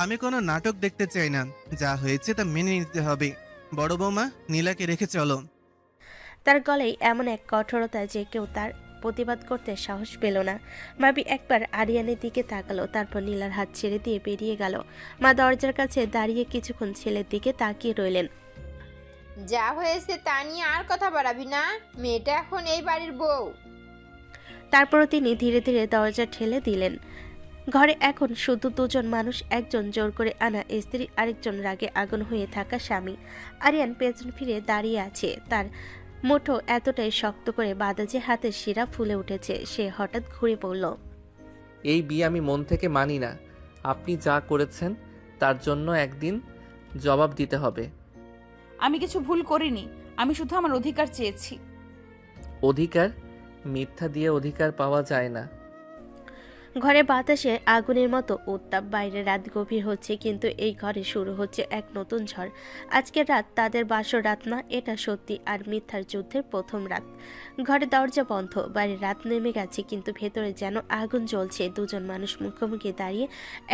আমি কোনো নাটক দেখতে চাই না, যা হয়েছে তা মেনে নিতে হবে। বড় বৌমা, নীলাকে রেখে চলো। তার গলায় এমন এক কঠোরতা যে কেউ তার প্রতিবাদ করতে সাহস পেল না। ভাবি একবার আরিয়ানের দিকে তাকালো, তারপর নীলার হাত ছেড়ে দিয়ে বেরিয়ে গেল। মা দরজার কাছে দাঁড়িয়ে কিছুক্ষণ ছেলের দিকে তাকিয়ে রইলেন। যা হয়েছে তা নিয়ে আর কথা বাড়াবি না, মেয়েটা এখন এই বাড়ির বউ। তারপরও তিনি ধীরে ধীরে দরজা ঠেলে দিলেন। ঘরে এখন শুধু দুজন মানুষ, একজন জোর করে আনা স্ত্রী, আরেকজন রাগে আগুন হয়ে থাকা স্বামী। আরিয়ান পেছন ফিরে দাঁড়িয়ে আছে। তার মুঠো এতটাই শক্ত করে বাঁধা যে হাতের শিরা ফুলে উঠেছে। সে হঠাৎ ঘুরে পড়ল। এই বিয়ে আমি মন থেকে মানি না। আপনি যা করেছেন তার জন্য একদিন জবাব দিতে হবে। আমি কিছু ভুল করিনি, আমি শুধু আমার অধিকার চেয়েছি। অধিকার? মিথ্যা দিয়ে অধিকার পাওয়া যায় না। ঘরে বাতাসে আগুনের মতো উত্তাপ। বাইরে রাত গভীর হচ্ছে, কিন্তু এই ঘরে শুরু হচ্ছে এক নতুন ঝড়। আজকের রাত তাদের বাসর রাত না, এটা সত্যি আর মিথ্যার যুদ্ধের প্রথম রাত। ঘরে দরজা বন্ধ, বাইরে রাত নেমে গেছে, কিন্তু ভেতরে যেন আগুন জ্বলছে। দুজন মানুষ মুখোমুখি দাঁড়িয়ে,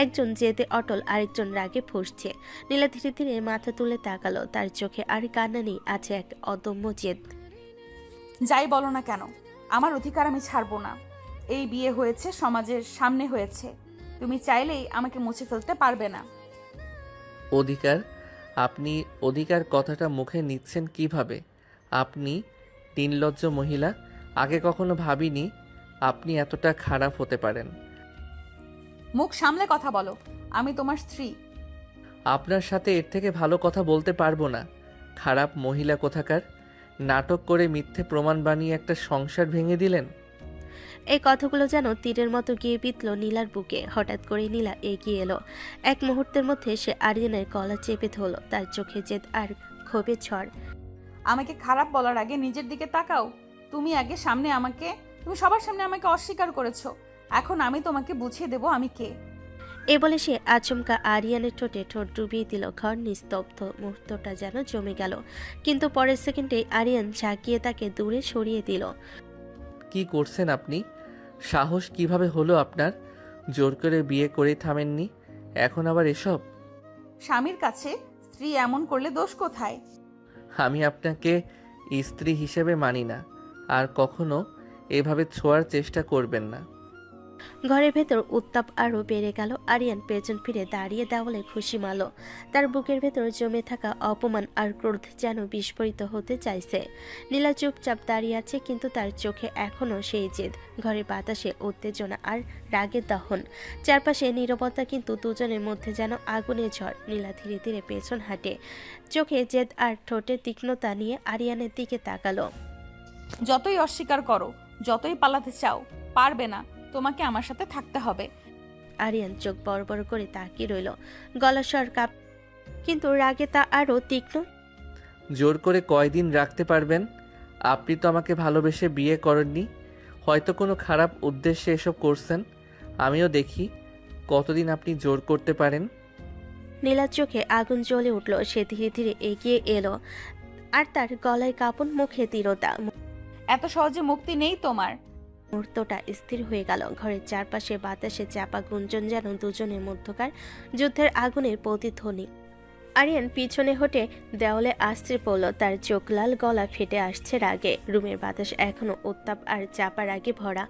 একজন জেদে অটল, আরেকজন রাগে ফুঁসছে। নীলা ধীরে ধীরে মাথা তুলে তাকালো। তার চোখে আর কান্না নেই, আছে এক অদম্য জেদ। যাই বলো না কেন, আমার অধিকার আমি ছাড়বো না। এই বিয়ে হয়েছে সমাজের সামনে হয়েছে, তুমি চাইলেই আমাকে মুছে ফেলতে পারবে না। অধিকার? আপনি অধিকার কথাটা মুখে নিচ্ছেন কিভাবে? আপনি নির্লজ্জ মহিলা। আগে কখনো ভাবিনি আপনি এতটা খারাপ হতে পারেন। মুখ সামলে কথা বলো, আমি তোমার স্ত্রী। আপনার সাথে এর থেকে ভালো কথা বলতে পারবো না। খারাপ মহিলা কোথাকার। নাটক করে মিথ্যে প্রমাণ বানিয়ে একটা সংসার ভেঙে দিলেন। এই কথাগুলো যেন তীরের মতো গিয়ে বিঁধল নীলার বুকে। হঠাৎ করে নীলা এগিয়ে এলো। এক মুহূর্তের মধ্যে সে আরিয়ানের গলা চেপে ধরল। তার চোখে জেদ আর ক্ষোভের ঝড়। আমাকে খারাপ বলার আগে নিজের দিকে তাকাও। তুমি সবার সামনে আমাকে অস্বীকার করেছো। এখন আমি তোমাকে বুঝিয়ে দেব আমি কে। এ বলে সে আচমকা আরিয়ানের ঠোঁটে ঠোঁট ডুবিয়ে দিল। ঘর নিস্তব্ধ, মুহূর্তটা যেন জমে গেল। কিন্তু পরের সেকেন্ডে আরিয়ান ঝাঁকিয়ে তাকে দূরে সরিয়ে দিল। কি করছেন আপনি? সাহস কিভাবে হলো আপনার? জোর করে বিয়ে করে থামেননি, এখন আবার এসব? স্বামীর কাছে স্ত্রী এমন করলে দোষ কোথায়? আমি আপনাকে স্ত্রী হিসেবে মানি না, আর কখনো এভাবে ছোঁয়ার চেষ্টা করবেন না। ঘরের ভেতর উত্তাপ আরো বেড়ে গেল। আরিয়ান পেছন ফিরে দাঁড়িয়ে দেওয়ালে খুশি মারল। তার বুকের ভেতর জমে থাকা অপমান আর ক্রোধ যেন বিস্ফোরিত হতে চাইছে। নীলা চুপচাপ দাঁড়িয়ে আছে, কিন্তু তার চোখে এখনো সেই জেদ। ঘরের বাতাসে উত্তেজনা আর রাগের দহন। চারপাশে নীরবতা, কিন্তু দুজনের মধ্যে যেন আগুনের ঝড়। নীলা ধীরে ধীরে পেছন হাঁটে, চোখে জেদ আর ঠোঁটে তীক্ষ্ণতা নিয়ে আরিয়ানের দিকে তাকালো। যতই অস্বীকার করো, যতই পালাতে চাও, পারবে না। তোমাকে আমার সাথে থাকতে হবে। আরিয়ান চোখ বড় বড় করে তাকিয়ে রইল। গলার স্বর কাঁপ, কিন্তু রাগে তা আরো তীক্ষ্ণ। জোর করে কয়দিন রাখতে পারবেন? আপনি তো আমাকে ভালোবেসে বিয়ে করেননি, হয়তো কোনো খারাপ উদ্দেশ্যে এসব করছেন। আমিও দেখি কতদিন আপনি জোর করতে পারেন। নীলার চোখে আগুন জ্বলে উঠল। সে ধীরে ধীরে এগিয়ে এলো। আর তার গলায় কাঁপন, মুখে দৃঢ়তা। এত সহজে মুক্তি নেই তোমার। মুহূর্তটা স্থির হয়ে গেল। ঘরের চারপাশে বাতাসে চাপা গুঞ্জন যেন দুজনের মধ্যকার যুদ্ধের আগুনের প্রতিধ্বনি। আরিয়ান পিছনে হটে দেওয়ালে আশ্রে পড়ল। তার চোখ লাল, গলা ফেটে আসছে রাগে। রুমের বাতাস এখনো উত্তাপ আর চাপা রাগে ভরা।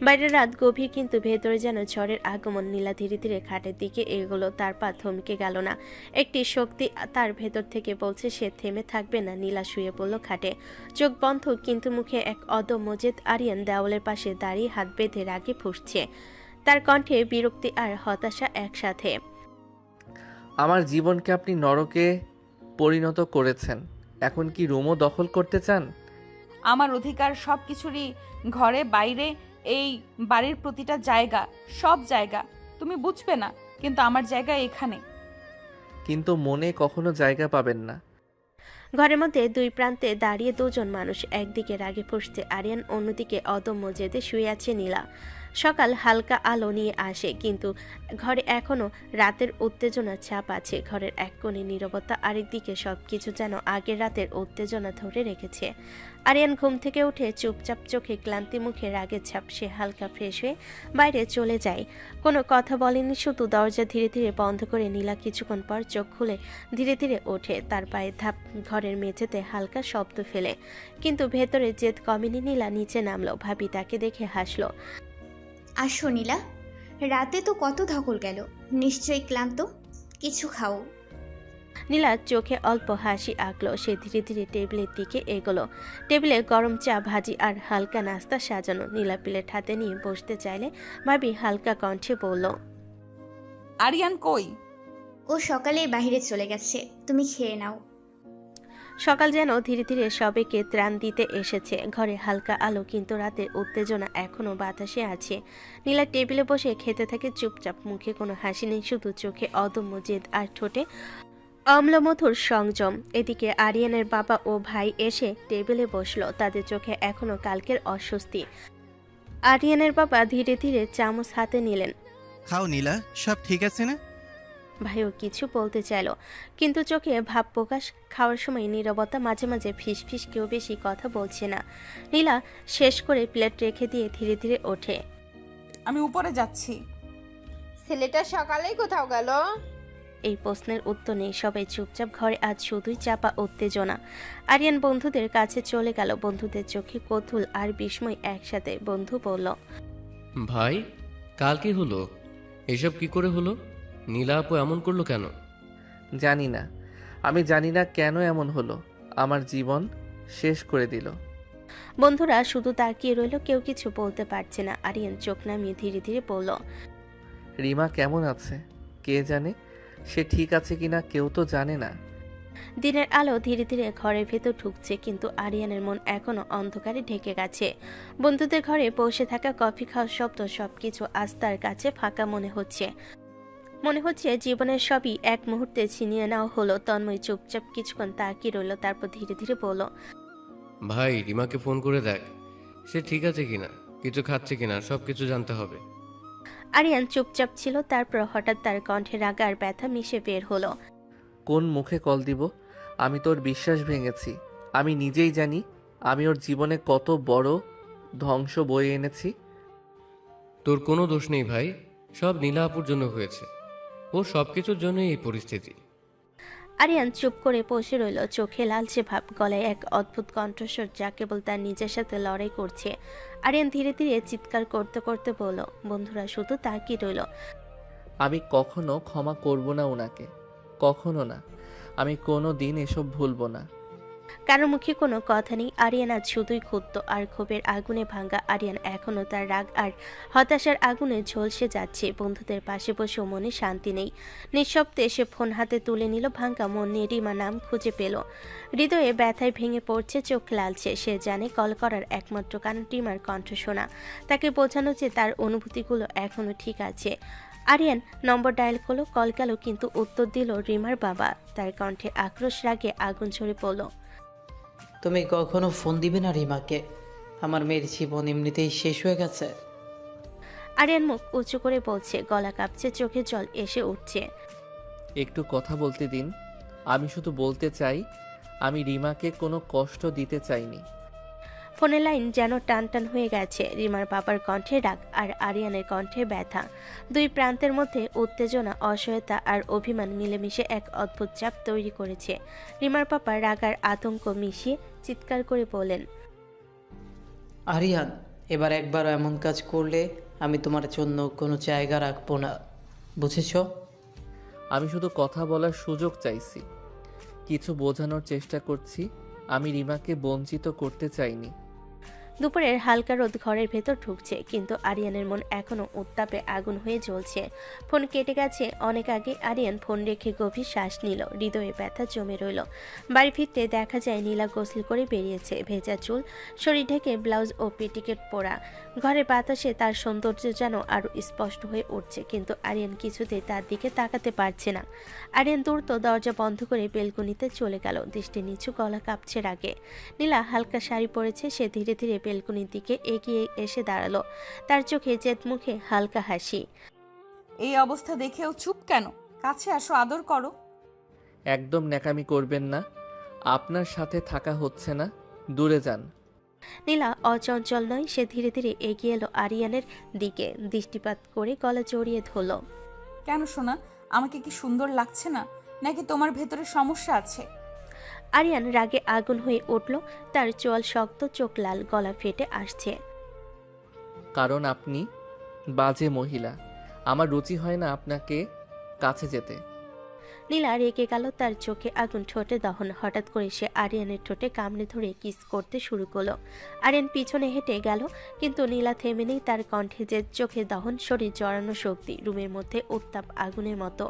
বাইরের রাত গভীর, কিন্তু ভেতরে যেন ঝড়ের আগমন। নীলা ধীরে ধীরে খাটের দিকে এগোলো। তার পা থমকে গেল না। একটি শক্তি তার ভেতর থেকে বলছে সে থেমে থাকবে না। নীলা শুয়ে পড়ল খাটে, চোখ বন্ধ, কিন্তু মুখে এক অদম্য জেদ। আরিয়ান দেওয়ালের পাশে দাঁড়িয়ে হাত বেঁধে রাগে ফুঁসছে। তার কণ্ঠে বিরক্তি আর হতাশা একসাথে। আমার জীবনকে আপনি নরকে পরিণত করেছেন, এখন কি রুমও দখল করতে চান? আমার অধিকার সব কিছুরই, ঘরে বাইরে, এই বাড়ির প্রতিটা জায়গা, সব জায়গা। তুমি বুঝবে না, কিন্তু আমার জায়গা এখানে। কিন্তু মনে কখনো জায়গা পাবেন না। ঘরের মধ্যে দুই প্রান্তে দাঁড়িয়ে দুজন মানুষ। একদিকে রাগে ফুঁসছে আরিয়ান, অন্যদিকে অদম্য জেদে শুয়ে আছে নীলা। সকাল হালকা আলো নিয়ে আসে, কিন্তু ঘরে এখনো রাতের উত্তেজনা ছাপ আছে। ঘরের এক কোণে নীরবতা, আরেকদিকে সবকিছু যেন আগের রাতের উত্তেজনা ধরে রেখেছে। আরিয়ান ঘুম থেকে উঠে চুপচাপ, চোখে ক্লান্তি, মুখে রাগের ছাপ। সে হালকা ফ্রেশ হয়ে বাইরে চলে যায়। কোনো কথা বলেনি, শুধু দরজা ধীরে ধীরে বন্ধ করে নীলা কিছুক্ষণ পর চোখ খুলে ধীরে ধীরে ওঠে। তার পায়ে ধাপ, ঘরের মেঝেতে হালকা শব্দ ফেলে, কিন্তু ভেতরে জেদ কমেনি। নীলা নিচে নামলো। ভাবি তাকে দেখে হাসলো। আসো নীলা, রাতে তো কত ধকল গেল, নিশ্চয়ই ক্লান্ত, কিছু খাও। নীলার চোখে অল্প হাসি আঁকলো। সে ধীরে ধীরে টেবিলের দিকে এগোলো। টেবিলে গরম চা, ভাজি আর হালকা নাস্তা সাজানো। নীলা প্লেট হাতে নিয়ে বসতে চাইলে ভাবি হালকা কণ্ঠে বলল, আরিয়ান কই? ও সকালেই বাইরে চলে গেছে, তুমি খেয়ে নাও। সকাল যেন ধীরে ধীরে সবাইকে ত্রাণ দিতে এসেছে। ঘরে হালকা আলো, কিন্তু রাতের উত্তেজনা এখনো বাতাসে আছে। নীলা টেবিলে বসে খেতে থাকে চুপচাপ। মুখে কোনো হাসি নেই, শুধু চোখে অদম্য জেদ আর ঠোঁটে অম্লমধুর সংযম। এদিকে আরিয়ানের বাবা ও ভাই এসে টেবিলে বসলো। তাদের চোখে এখনো কালকের অস্বস্তি। আরিয়ানের বাবা ধীরে ধীরে চামচ হাতে নিলেন। খাও নীলা, সব ঠিক আছে না? ভাইও কিছু বলতে চাইল, কিন্তু চোখে ভাব প্রকাশ। খাওয়ার সময় নীরবতা, মাঝে মাঝে ফিস ফিস, কেউ বেশি কথা বলছে না। নীলা শেষ করে প্লেট রেখে দিয়ে ধীরে ধীরে ওঠে। আমি উপরে যাচ্ছি। ছেলেটা সকালেই কোথাও গেল? এই প্রশ্নের উত্তর নেই। সবাই চুপচাপ। ঘরে আজ শুধুই চাপা উত্তেজনা। আরিয়ান বন্ধুদের কাছে চলে গেল। বন্ধুদের চোখে কৌতূহল আর বিস্ময় একসাথে। বন্ধু বলল, ভাই কাল কি হলো? এসব কি করে হলো? নীলা আপু এমন করলো কেন? জানি না, আমি জানি না কেন এমন হলো। আমার জীবন শেষ করে দিল। বন্ধুরা শুধু তাকিয়ে রইল, কেউ কিছু বলতে পারছে না। আরিয়ান চোখ নামিয়ে ধীরে ধীরে বলল, রিমা কেমন আছে কে জানে, সে ঠিক আছে কিনা কেউ তো জানে না। দিনের আলো ধীরে ধীরে ঘরের ভেতর ঢুকছে, কিন্তু আরিয়ানের মন এখনো অন্ধকারে ঢেকে গেছে। বন্ধুদের ঘরে বসে থাকা, কফি খাওয়ার শব্দ, সবকিছু আজ তার কাছে ফাঁকা মনে হচ্ছে। জীবনের সবই এক মুহূর্তে ছিনিয়ে নেওয়া হলো। তন্ময় চুপচাপ কিছুক্ষণ তাকিয়ে রইল, তারপর ধীরে ধীরে বলল, ভাই রিমাকে ফোন করে দেখ, সে ঠিক আছে কিনা, কিছু খাচ্ছে কিনা, সবকিছু জানতে হবে। আরিয়ান চুপচাপ ছিল, তারপর হঠাৎ তার কণ্ঠে রাগ আর ব্যথা মিশে বের হলো। কোন মুখে কল দিব? আমি তোর বিশ্বাস ভেঙেছি। আমি নিজেই জানি আমি ওর জীবনে কত বড় ধ্বংস বয়ে এনেছি। তোর কোনো দোষ নেই ভাই, সব নীলা আপুর জন্য হয়েছে। ও সবকিছুর জন্যই এই পরিস্থিতি। আরিয়ান চুপ করে বসে রইল, চোখে লালচে ভাব, গলায় এক অদ্ভুত কণ্ঠস্বর যা কেবল তার নিজের সাথে লড়াই করছে। আরিয়ান ধীরে ধীরে চিৎকার করতে করতে বলল। বন্ধুরা শুধু তাকিয়ে রইল। আমি কখনো ক্ষমা করব না ওনাকে, কখনো না। আমি কোনো দিন এসব ভুলবো না। কারো মুখে কোনো কথা নেই। আরিয়ান আজ শুধুই ক্ষুব্ধ আর ক্ষোভের আগুনে ভাঙ্গা। আরিয়ান এখনো তার রাগ আর হতাশার আগুনে ঝলসে যাচ্ছে। বন্ধুদের পাশে বসেও মনে শান্তি নেই। নিঃশব্দে সে ফোন হাতে তুলে নিল। ভাঙ্গা মন নিয়ে রিমা নাম খুঁজে পেল। হৃদয়ে ব্যথায় ভেঙে পড়ছে, চোখ লালছে। সে জানে কল করার একমাত্র কারণ রিমার কণ্ঠ শোনা, তাকে বোঝানো যে তার অনুভূতিগুলো এখনো ঠিক আছে। আরিয়ান নম্বর ডায়াল করলো, কল গেল, কিন্তু উত্তর দিল রিমার বাবা। তার কণ্ঠে আক্রোশ, রাগে আগুন ঝরে পড়ল। তুমি কখনো ফোন দিবে না রিমাকে? আমার মেয়ের জীবন এমনিতেই শেষ হয়ে গেছে। আরিয়ান মুখ উঁচু করে বলছে, গলা কাঁপছে, চোখে জল এসে উঠছে। একটু কথা বলতে দিন। আমি শুধু বলতে চাই আমি রিমাকে কোনো কষ্ট দিতে চাইনি। ফোনের লাইন যেন টান টান হয়ে গেছে। রিমার বাবার কণ্ঠে রাগ আর আরিয়ানের কণ্ঠে ব্যথা। দুই প্রান্তের মধ্যে উত্তেজনা, অসহায়তা আর অভিমান মিলেমিশে এক অদ্ভুত চাপ তৈরি করেছে। রিমার পাপা রাগ আর আতঙ্ক মিশিয়ে চিৎকার করে বললেন, আরিয়ান, এবার একবারও এমন কাজ করলে আমি তোমার জন্য কোনো জায়গা রাখবো না, বুঝেছো? আমি শুধু কথা বলার সুযোগ চাইছি, কিছু বোঝানোর চেষ্টা করছি। আমি রিমাকে বঞ্চিত করতে চাইনি। দুপুরের হালকা রোদ ঘরের ভেতর ঢুকছে, কিন্তু আরিয়ানের মন এখনো উত্তাপে আগুন হয়ে জ্বলছে। ফোন কেটে গেছে অনেক আগে। আরিয়ান ফোন রেখে গভীর শ্বাস নিল। হৃদয়ে ব্যথা জমে রইল। বাড়ি ফিরতে দেখা যায় নীলা গোসল করে বেরিয়েছে, ভেজা চুল, শরীর ঢেকে ব্লাউজ ও পেটিকেট পরা। ঘরের বাতাসে তার সৌন্দর্য যেন আরো স্পষ্ট হয়ে উঠছে, কিন্তু আরিয়ান কিছুতেই তার দিকে তাকাতে পারছে না। আরিয়ান দ্রুত দরজা বন্ধ করে বেলকনিতে চলে গেল, দৃষ্টি নিচু, গলা কাঁপছে রাগে। নীলা হালকা শাড়ি পরেছে, সে ধীরে ধীরে বেলকনির দিকে এগিয়ে এসে দাঁড়ালো, তার চোখে জেদ, মুখে হালকা হাসি। এই অবস্থা দেখেও চুপ কেন? কাছে আসো, আদর করো। একদম ন্যাকামি করবেন না, আপনার সাথে থাকা হচ্ছে না, দূরে যান। নীলা অচঞ্চল নয়, সে ধীরে ধীরে এগিয়ে এলো আরিয়ানের দিকে, দৃষ্টিপাত করে গলা জড়িয়ে ধরল। কেন সোনা, আমাকে কি সুন্দর লাগছে না, নাকি তোমার ভেতরে সমস্যা আছে? আরিয়ান রাগে আগুন হয়ে উঠল, তার চোয়াল শক্ত, চোখ লাল, গলা ফেটে আসছে। কারণ আপনি বাজে মহিলা, আমার রুচি হয় না আপনাকে কাছে যেতে। নীলা রেগে গেল, তার চোখে আগুন, ঠোঁটে দহন। হঠাৎ করে সে আরিয়ানের ঠোঁটে কামড়ে ধরে কিস করতে শুরু করলো। আরিয়ান পিছনে হেঁটে গেল, কিন্তু নীলা থেমে নেই। তার কণ্ঠে যে চোখে দহন, শরীর জড়ানো শক্তি, রুমের মধ্যে উত্তাপ আগুনের মতো।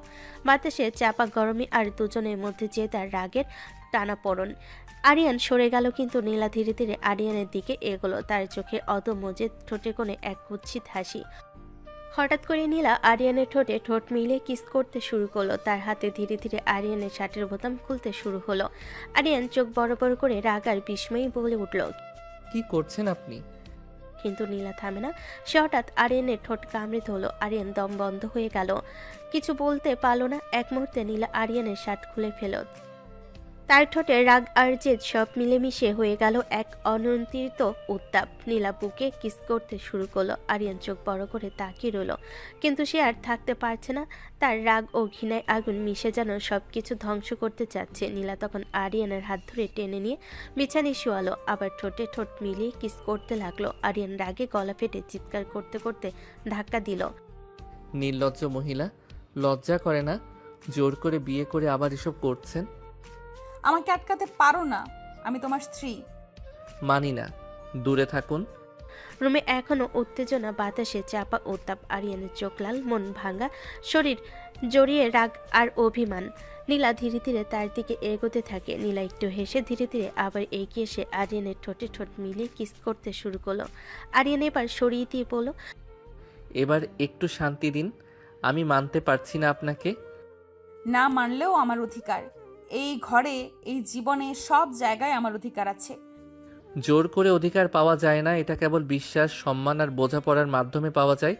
বাতাসে চাপা গরমে আর দুজনের মধ্যে যে তার রাগের টানাপোড়েন। আরিয়ান সরে গেল, কিন্তু নীলা ধীরে ধীরে আরিয়ানের দিকে এগোলো, তার চোখে অদম্য জেদ, ঠোঁটে কোণে এক কুৎসিত হাসি। হঠাৎ করে নীলা আরিয়ানের ঠোঁটে ঠোঁট মিলে কিস করতে শুরু করলো। তার হাতে ধীরে ধীরে আরিয়ানের শার্টের বোতাম খুলতে শুরু হলো। আরিয়ান চোখ বড় বড় করে রাগ আর বিস্ময়ে বলে উঠল, কি করছেন আপনি? কিন্তু নীলা থামে না। সে হঠাৎ আরিয়ানের ঠোঁট কামড়ে ধরলো। আরিয়ান দম বন্ধ হয়ে গেল, কিছু বলতে পারল না। এক মুহূর্তে নীলা আরিয়ানের শার্ট খুলে ফেল। তার ঠোঁটে রাগ আর জেদ সব মিলেমিশে হয়ে গেল এক অনিয়ন্ত্রিত উত্তাপ। নীলা বুকে কিস করতে শুরু করলো। আরিয়ান চোখ বড় করে তাকিয়ে রইল, কিন্তু সে আর থাকতে পারছে না। তার রাগ ও ঘৃণায় আগুন মিশে যেন সবকিছু ধ্বংস করতে চাচ্ছে। নীলা তখন আরিয়ানের হাত ধরে টেনে নিয়ে বিছানায় শোয়ালো, আবার ঠোঁটে ঠোঁট মিলিয়ে কিস করতে লাগলো। আরিয়ান রাগে গলা ফেটে চিৎকার করতে করতে ধাক্কা দিল। নির্লজ্জ মহিলা, লজ্জা করে না? জোর করে বিয়ে করে আবার এসব করছেন। আমাকে আটকাতে পারো না, আমি তোমার স্ত্রী। মানি না, দূরে থাকুন। রুমে এখনো উত্তেজনা, বাতাসে চাপা উত্তাপ। আরিয়ানের চোখ লাল, মন ভাঙা, শরীর জড়িয়ে রাগ আর অভিমান। নীলা ধীরে ধীরে তার দিকে এগোতে থাকে। নীলা একটু হেসে ধীরে ধীরে আবার এগিয়ে এসে আরিয়ানের ঠোঁটে ঠোঁট মিলিয়ে কিস করতে শুরু করলো। আরিয়ান এবার সরিয়ে দিয়ে বলল, এবার একটু শান্তি দিন, আমি মানতে পারছি না আপনাকে। না মানলেও আমার অধিকার। এই ঘরে, এই জীবনে, সব জায়গায় আমার অধিকার আছে। জোর করে অধিকার পাওয়া যায় না, এটা কেবল বিশ্বাস, সম্মান আর বোঝাপড়ার মাধ্যমে পাওয়া যায়।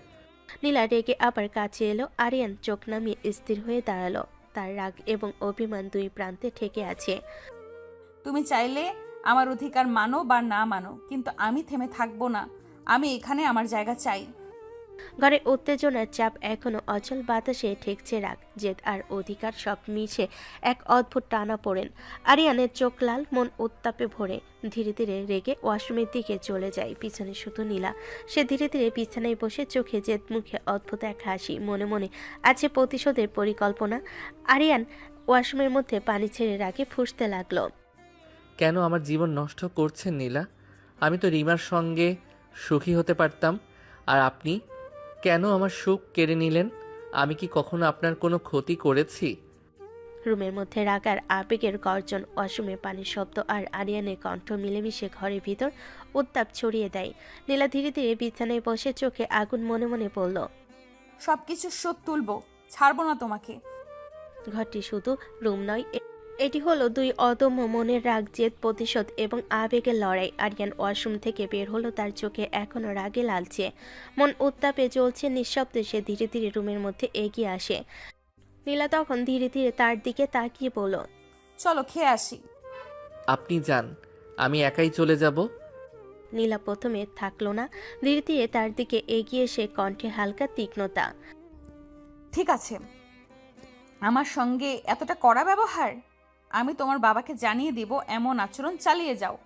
নীলা রেগে আবার কাছে এলো। আরিয়ান চোখ নামিয়ে স্থির হয়ে দাঁড়ালো, তার রাগ এবং অভিমান দুই প্রান্তে ঠেকে আছে। তুমি চাইলে আমার অধিকার মানো বা না মানো, কিন্তু আমি থেমে থাকবো না। আমি এখানে আমার জায়গা চাই। ঘরে উত্তেজনার চাপ এখনো অচল, বাতাসে ঠেকছে রাগ, জেদ আর অধিকার সব মিশে এক অদ্ভুত টানা পড়েন। আরিয়ানের চোখ লাল, মন উত্তাপে ভরে ধীরে ধীরে রেগে ওয়াশরুমের দিকে চলে যায়। পিছনে শুধু নীলা। সে ধীরে ধীরে বিছানায় বসে, চোখে জেদ, মুখে অদ্ভুত এক হাসি, মনে মনে আছে প্রতিশোধের পরিকল্পনা। আরিয়ান ওয়াশরুমের মধ্যে পানি ছেড়ে রাগে ফুঁসতে লাগলো। কেন আমার জীবন নষ্ট করছেন নীলা? আমি তো রিমার সঙ্গে সুখী হতে পারতাম, আর আপনি কেন আমার সুখ কেড়ে নিলেন? আমি কি কখনো আপনার কোনো ক্ষতি করেছি? রুমের মধ্যে রাগ আর আবেগের গর্জন, ওয়াশরুমে পানির শব্দ আর আরিয়ানের কণ্ঠ মিলেমিশে ঘরের ভিতর উত্তাপ ছড়িয়ে দেয়। নীলা ধীরে ধীরে বিছানায় বসে চোখে আগুন, মনে মনে বলল, সবকিছু শোধ তুলবো, ছাড়বো না তোমাকে। ঘরটি শুধু রুম নয়, এটি হলো দুই অদম্য মনের রাগ, জেদ, প্রতিশোধ এবং আবেগের লড়াই। আরিয়ান ওয়াশরুম থেকে বের হলো, তার চোখে এখনো রাগে লালছে, মন উত্তাপে জ্বলছে। নিঃশব্দে সে ধীরে ধীরে রুমের মধ্যে এগিয়ে আসে। নীলা তখন ধীরে ধীরে তার দিকে তাকিয়ে বলল, চলো খেয়ে আসি। আপনি যান, আমি একাই চলে যাব। নীলা প্রথমে থাকলো না, ধীরে ধীরে তার দিকে এগিয়ে এসে কণ্ঠে হালকা তীক্ষ্ণতা। ঠিক আছে, আমার সঙ্গে এতটা কড়া ব্যবহার? আমি তোমার বাবাকে জানিয়ে দিব এমন আচরণ চালিয়ে যাও।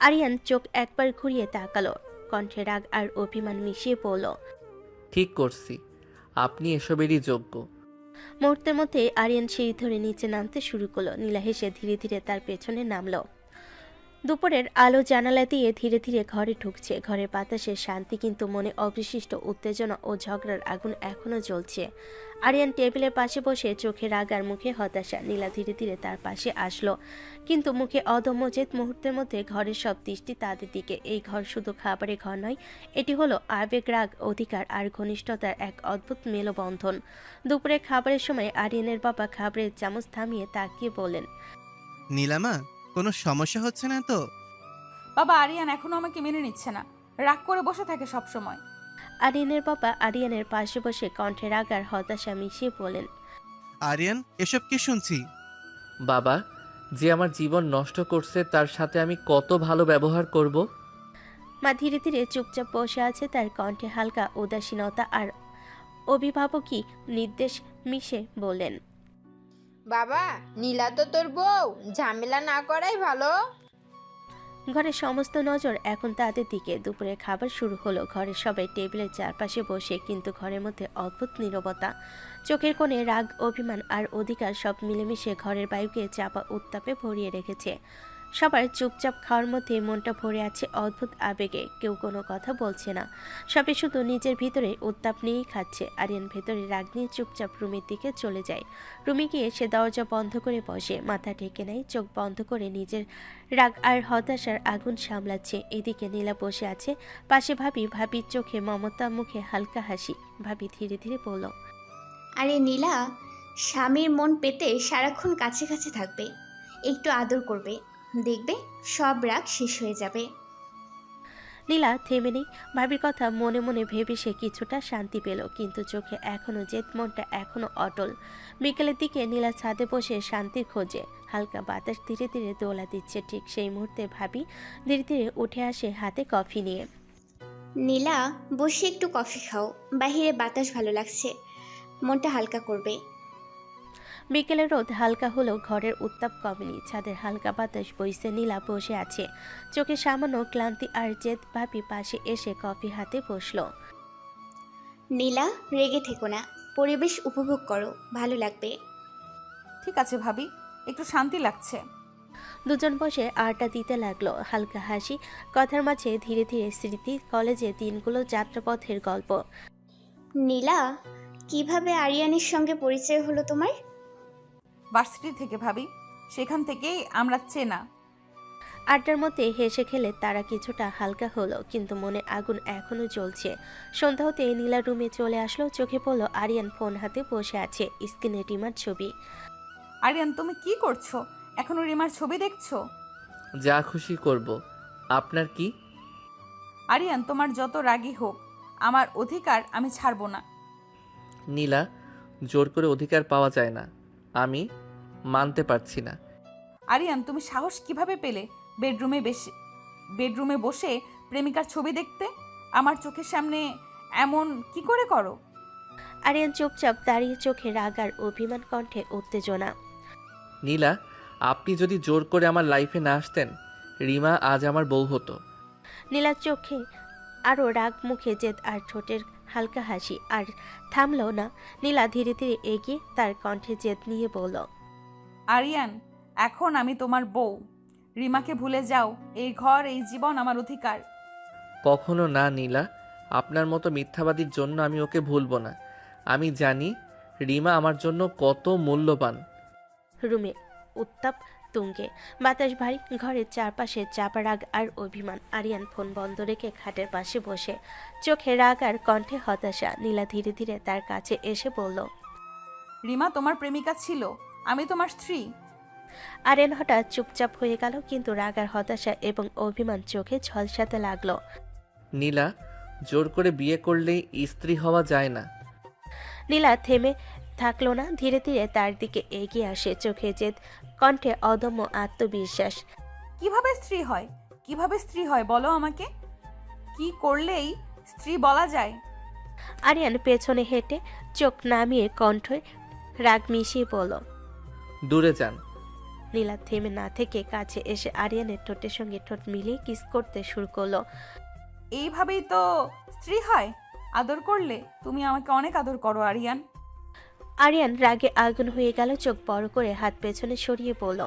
আরিয়ান চোখ একবার ঘুরিয়ে তাকালো, কণ্ঠে রাগ আর অভিমান মিশিয়ে পড়ল। ঠিক করছি, আপনি এসবেরই যোগ্য। মুহূর্তের মধ্যে আরিয়ান সিঁড়ি ধরে নিচে নামতে শুরু করলো। নীলা হেসে ধীরে ধীরে তার পেছনে নামলো। দুপুরের আলো জানালা দিয়ে ধীরে ধীরে ঘরে ঢুকছে। ঘরের বাতাসে শান্তি, কিন্তু মনে অবিশিষ্ট উত্তেজনা ও ঝগড়ার আগুন এখনো জ্বলছে। আরিয়ান টেবিলের পাশে বসে, চোখে রাগ আর মুখে হতাশা। নীলা ধীরে ধীরে তার পাশে আসলো, কিন্তু মুখে অদম্য জেদ। মুহূর্তের মধ্যে ঘরের সব দৃষ্টি তাদের দিকে। এই ঘর শুধু খাবারের ঘর নয়, এটি হলো আবেগ, রাগ, অধিকার আর ঘনিষ্ঠতার এক অদ্ভুত মেলবন্ধন। দুপুরে খাবারের সময় আরিয়ানের বাবা খাবারের চামচ থামিয়ে তাকিয়ে বললেন, নীলামা, কোনো সমস্যা হচ্ছে না তো? বাবা, আরিয়ান এখনো আমাকে মেনে নিচ্ছে না, রাগ করে বসে থাকে সব সময়। আরিয়ানের বাবা আরিয়ানের পাশে বসে কণ্ঠে রাগ আর হতাশা মিশিয়ে বলেন, আরিয়ান, এসব কি শুনছি? বাবা, যে আমার জীবন নষ্ট করছে তার সাথে আমি কত ভালো ব্যবহার করব? মা ধীরে ধীরে চুপচাপ বসে আছে, তার কণ্ঠে হালকা উদাসীনতা আর অভিভাবকী নির্দেশ মিশে বললেন, বাবা, নীলা তো তোর বউ, ঝামেলা না করাই ভালো। ঘরের সমস্ত নজর এখন তাদের দিকে। দুপুরে খাবার শুরু হলো। ঘরের সবাই টেবিলের চারপাশে বসে, কিন্তু ঘরের মধ্যে অদ্ভুত নীরবতা। চোখের কোণে রাগ, অভিমান আর অধিকার সব মিলেমিশে ঘরের বায়ুকে চাপা উত্তাপে ভরিয়ে রেখেছে। সবার চুপচাপ খাওয়ার মধ্যে মনটা ভরে আছে অদ্ভুত আবেগে। কেউ কোনো কথা বলছে না, সবাই শুধু নিজের ভিতরে উত্তাপ নিয়েই খাচ্ছে। আরিয়ান ভেতরে রাগ নিয়ে চুপচাপ রুমের দিকে চলে যায়। রুমে গিয়ে সে দরজা বন্ধ করে বসে, মাথা ঢেকে নেয়, চোখ বন্ধ করে নিজের রাগ আর হতাশার আগুন সামলাচ্ছে। এদিকে নীলা বসে আছে পাশে। ভাবির চোখে মমতা, মুখে হালকা হাসি। ভাবি ধীরে ধীরে বলল, আরে নীলা, স্বামীর মন পেতে সারাক্ষণ কাছে কাছে থাকবে, একটু আদর করবে, দেখবে সব রাগ শেষ হয়ে যাবে। নীলা থেমে নেই। ভাবির কথা মনে মনে ভেবে সে কিছুটা শান্তি পেল, কিন্তু চোখে এখনো জেদ, মনটা এখনো অটল। বিকেলের দিকে নীলা ছাদে বসে শান্তির খোঁজে। হালকা বাতাস ধীরে ধীরে দোলা দিচ্ছে। ঠিক সেই মুহূর্তে ভাবি ধীরে ধীরে উঠে আসে হাতে কফি নিয়ে। নীলা, বসে একটু কফি খাও, বাহিরে বাতাস ভালো লাগছে, মনটা হালকা করবে। বিকেলের রোদ হালকা হলেও ঘরের উত্তাপ কমেনি। ছাদের হালকা বাতাস বইছে। নীলা বসে আছে, চোখে সামান্য ক্লান্তি আর জেদ। ভাবি পাশে এসে কফি হাতে বসলো। নীলা, রেগে থেকো না, পরিবেশ উপভোগ করো, ভালো লাগবে। ঠিক আছে ভাবি, একটু শান্তি লাগছে। দুজন বসে আড্ডা দিতে লাগলো। হালকা হাসি, কথার মাঝে ধীরে ধীরে স্মৃতি, কলেজে দিনগুলো, যাত্রাপথের গল্প। নীলা, কিভাবে আরিয়ানের সঙ্গে পরিচয় হলো তোমার? ভার্সিটি থেকে ভাবি, সেখান থেকেই আমরা চেনা। আড্ডার মধ্যে হেসে খেলে তারা কিছুটা হালকা হলো, কিন্তু মনে আগুন এখনো জ্বলছে। সন্ধ্যা হতে নীলা রুমে চলে আসলো। চোখে পড়লো আরিয়ান ফোন হাতে বসে আছে, স্ক্রিনে রিমার ছবি। আরিয়ান, তুমি কি করছো? এখনো রিমার ছবি দেখছো? যা খুশি করব, আপনার কি? আরিয়ান, তোমার যত রাগী হোক, আমার অধিকার আমি ছাড়বো না। নীলা, জোর করে অধিকার পাওয়া যায় না, আমি মানতে পারছি না। আরিয়ান, তুমি সাহস কিভাবে পেলে বেডরুমে বসে প্রেমিকার ছবি দেখতে? আমার চোখের সামনে এমন কি করে করো? আরিয়ান চুপচাপ দাঁড়িয়ে, চোখে রাগ আর অভিমান, কণ্ঠে উত্তেজনা। নীলা, আপনি যদি জোর করে আমার লাইফে না আসতেন, রিমা আজ আমার বউ হতো। নীলার চোখে আরও রাগ, মুখে জেদ আর ঠোঁটের হালকা হাসি। আর থামলো না। নীলা ধীরে ধীরে এগিয়ে তার কণ্ঠে জেদ নিয়ে বলল, আরিয়ান, এখন আমি তোমার বউ। রিমাকে ভুলে যাও। এই ঘর, এই জীবন আমার অধিকার। কখনো না নীলা, আপনার মতো মিথ্যাবাদীর জন্য আমি ওকে ভুলবো না। আমি জানি রিমা আমার জন্য কত মূল্যবান। রুমে উত্তাপ তুঙ্গে, বাতাস ভারী। ঘরের চারপাশে চাপা রাগ আর অভিমান। আরিয়ান ফোন বন্ধ রেখে খাটের পাশে বসে, চোখে রাগ আর কণ্ঠে হতাশা। নীলা ধীরে ধীরে তার কাছে এসে বলল, রিমা তোমার প্রেমিকা ছিল, আমি তোমার স্ত্রী। আরিয়ান হঠাৎ চুপচাপ হয়ে গেল, কিন্তু রাগ আর হতাশা এবং অভিমান চোখে ঝলসাতে লাগলো। নীলা, জোর করে বিয়ে করলেই স্ত্রী হওয়া যায় না। নীলা থেমে থাকলো না, ধীরে ধীরে তার দিকে এগিয়ে আসে, চোখে জেদ, কণ্ঠে অদম্য আত্মবিশ্বাস। কিভাবে স্ত্রী হয়? কিভাবে স্ত্রী হয় বলো আমাকে? কি করলেই স্ত্রী বলা যায়? আরিয়ান পেছনে হেঁটে চোখ নামিয়ে কণ্ঠে রাগ মিশিয়ে বলল। দূরে যান। নীলা থেমে না থেকে কাছে এসে আরিয়ানের ঠোঁটের সঙ্গে ঠোঁট মিলিয়ে কিস করতে শুরু করলো। এইভাবেই তো স্ত্রী হয়? আদর করলে? তুমি আমাকে অনেক আদর করো আরিয়ান। আরিয়ান রাগে আগুন হয়ে গেল, চোখ বড় করে হাত পেছনে সরিয়ে বলল।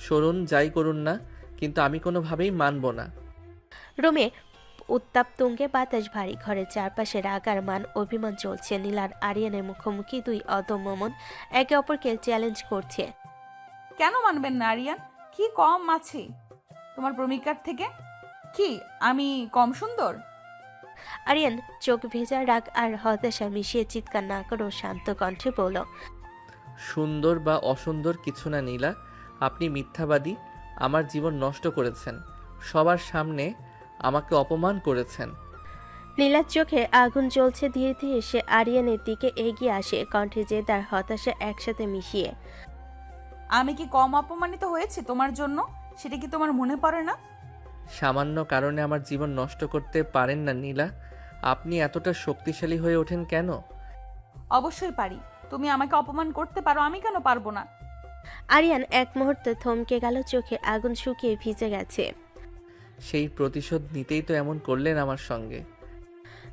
সরুন, যাই করুন না, কিন্তু আমি কোনোভাবেই মানব না। রুমে উত্তাপ তুঙ্গে, বাতাস ভারী, ঘরের চারপাশে রাগ আর মান অভিমান চলছে। নীলার আরিয়ানের মুখোমুখি দুই অদম্য মন একে অপরকে চ্যালেঞ্জ করছে। কেন মানবেন না আরিয়ান? কি কম আছে তোমার প্রেমিকার থেকে? কি আমি কম সুন্দর? আরিয়ান চোখ ভেজা রাগ আর হতাশা মিশিয়ে চিৎকার না করেও শান্ত কণ্ঠে বলল। সুন্দর বা অসুন্দর কিছু না নীলা, আপনি মিথ্যাবাদী। আমার জীবন নষ্ট করেছেন, সবার সামনে আমাকে অপমান করেছেন। নীলার চোখে আগুন জ্বলছে। ধীরে ধীরে সে আরিয়ানের দিকে এগিয়ে আসে, কণ্ঠে জেদ আর হতাশা একসাথে মিশিয়ে। আমি কি কম অপমানিত হয়েছে তোমার জন্য? সেটা কি তোমার মনে পড়ে না? সামান্য কারণে আমার জীবন নষ্ট করতে পারেন না নীলা। আপনি এতটা শক্তিশালী হয়ে ওঠেন কেন? অবশ্যই পারি। তুমি আমাকে অপমান করতে পারো, আমি কেন পারবো না? আরিয়ান এক মুহূর্তে থমকে গেল, চোখে আগুন শুকিয়ে ভিজে গেছে। সেই প্রতিশোধ নিতেই তো এমন করলেন আমার সঙ্গে।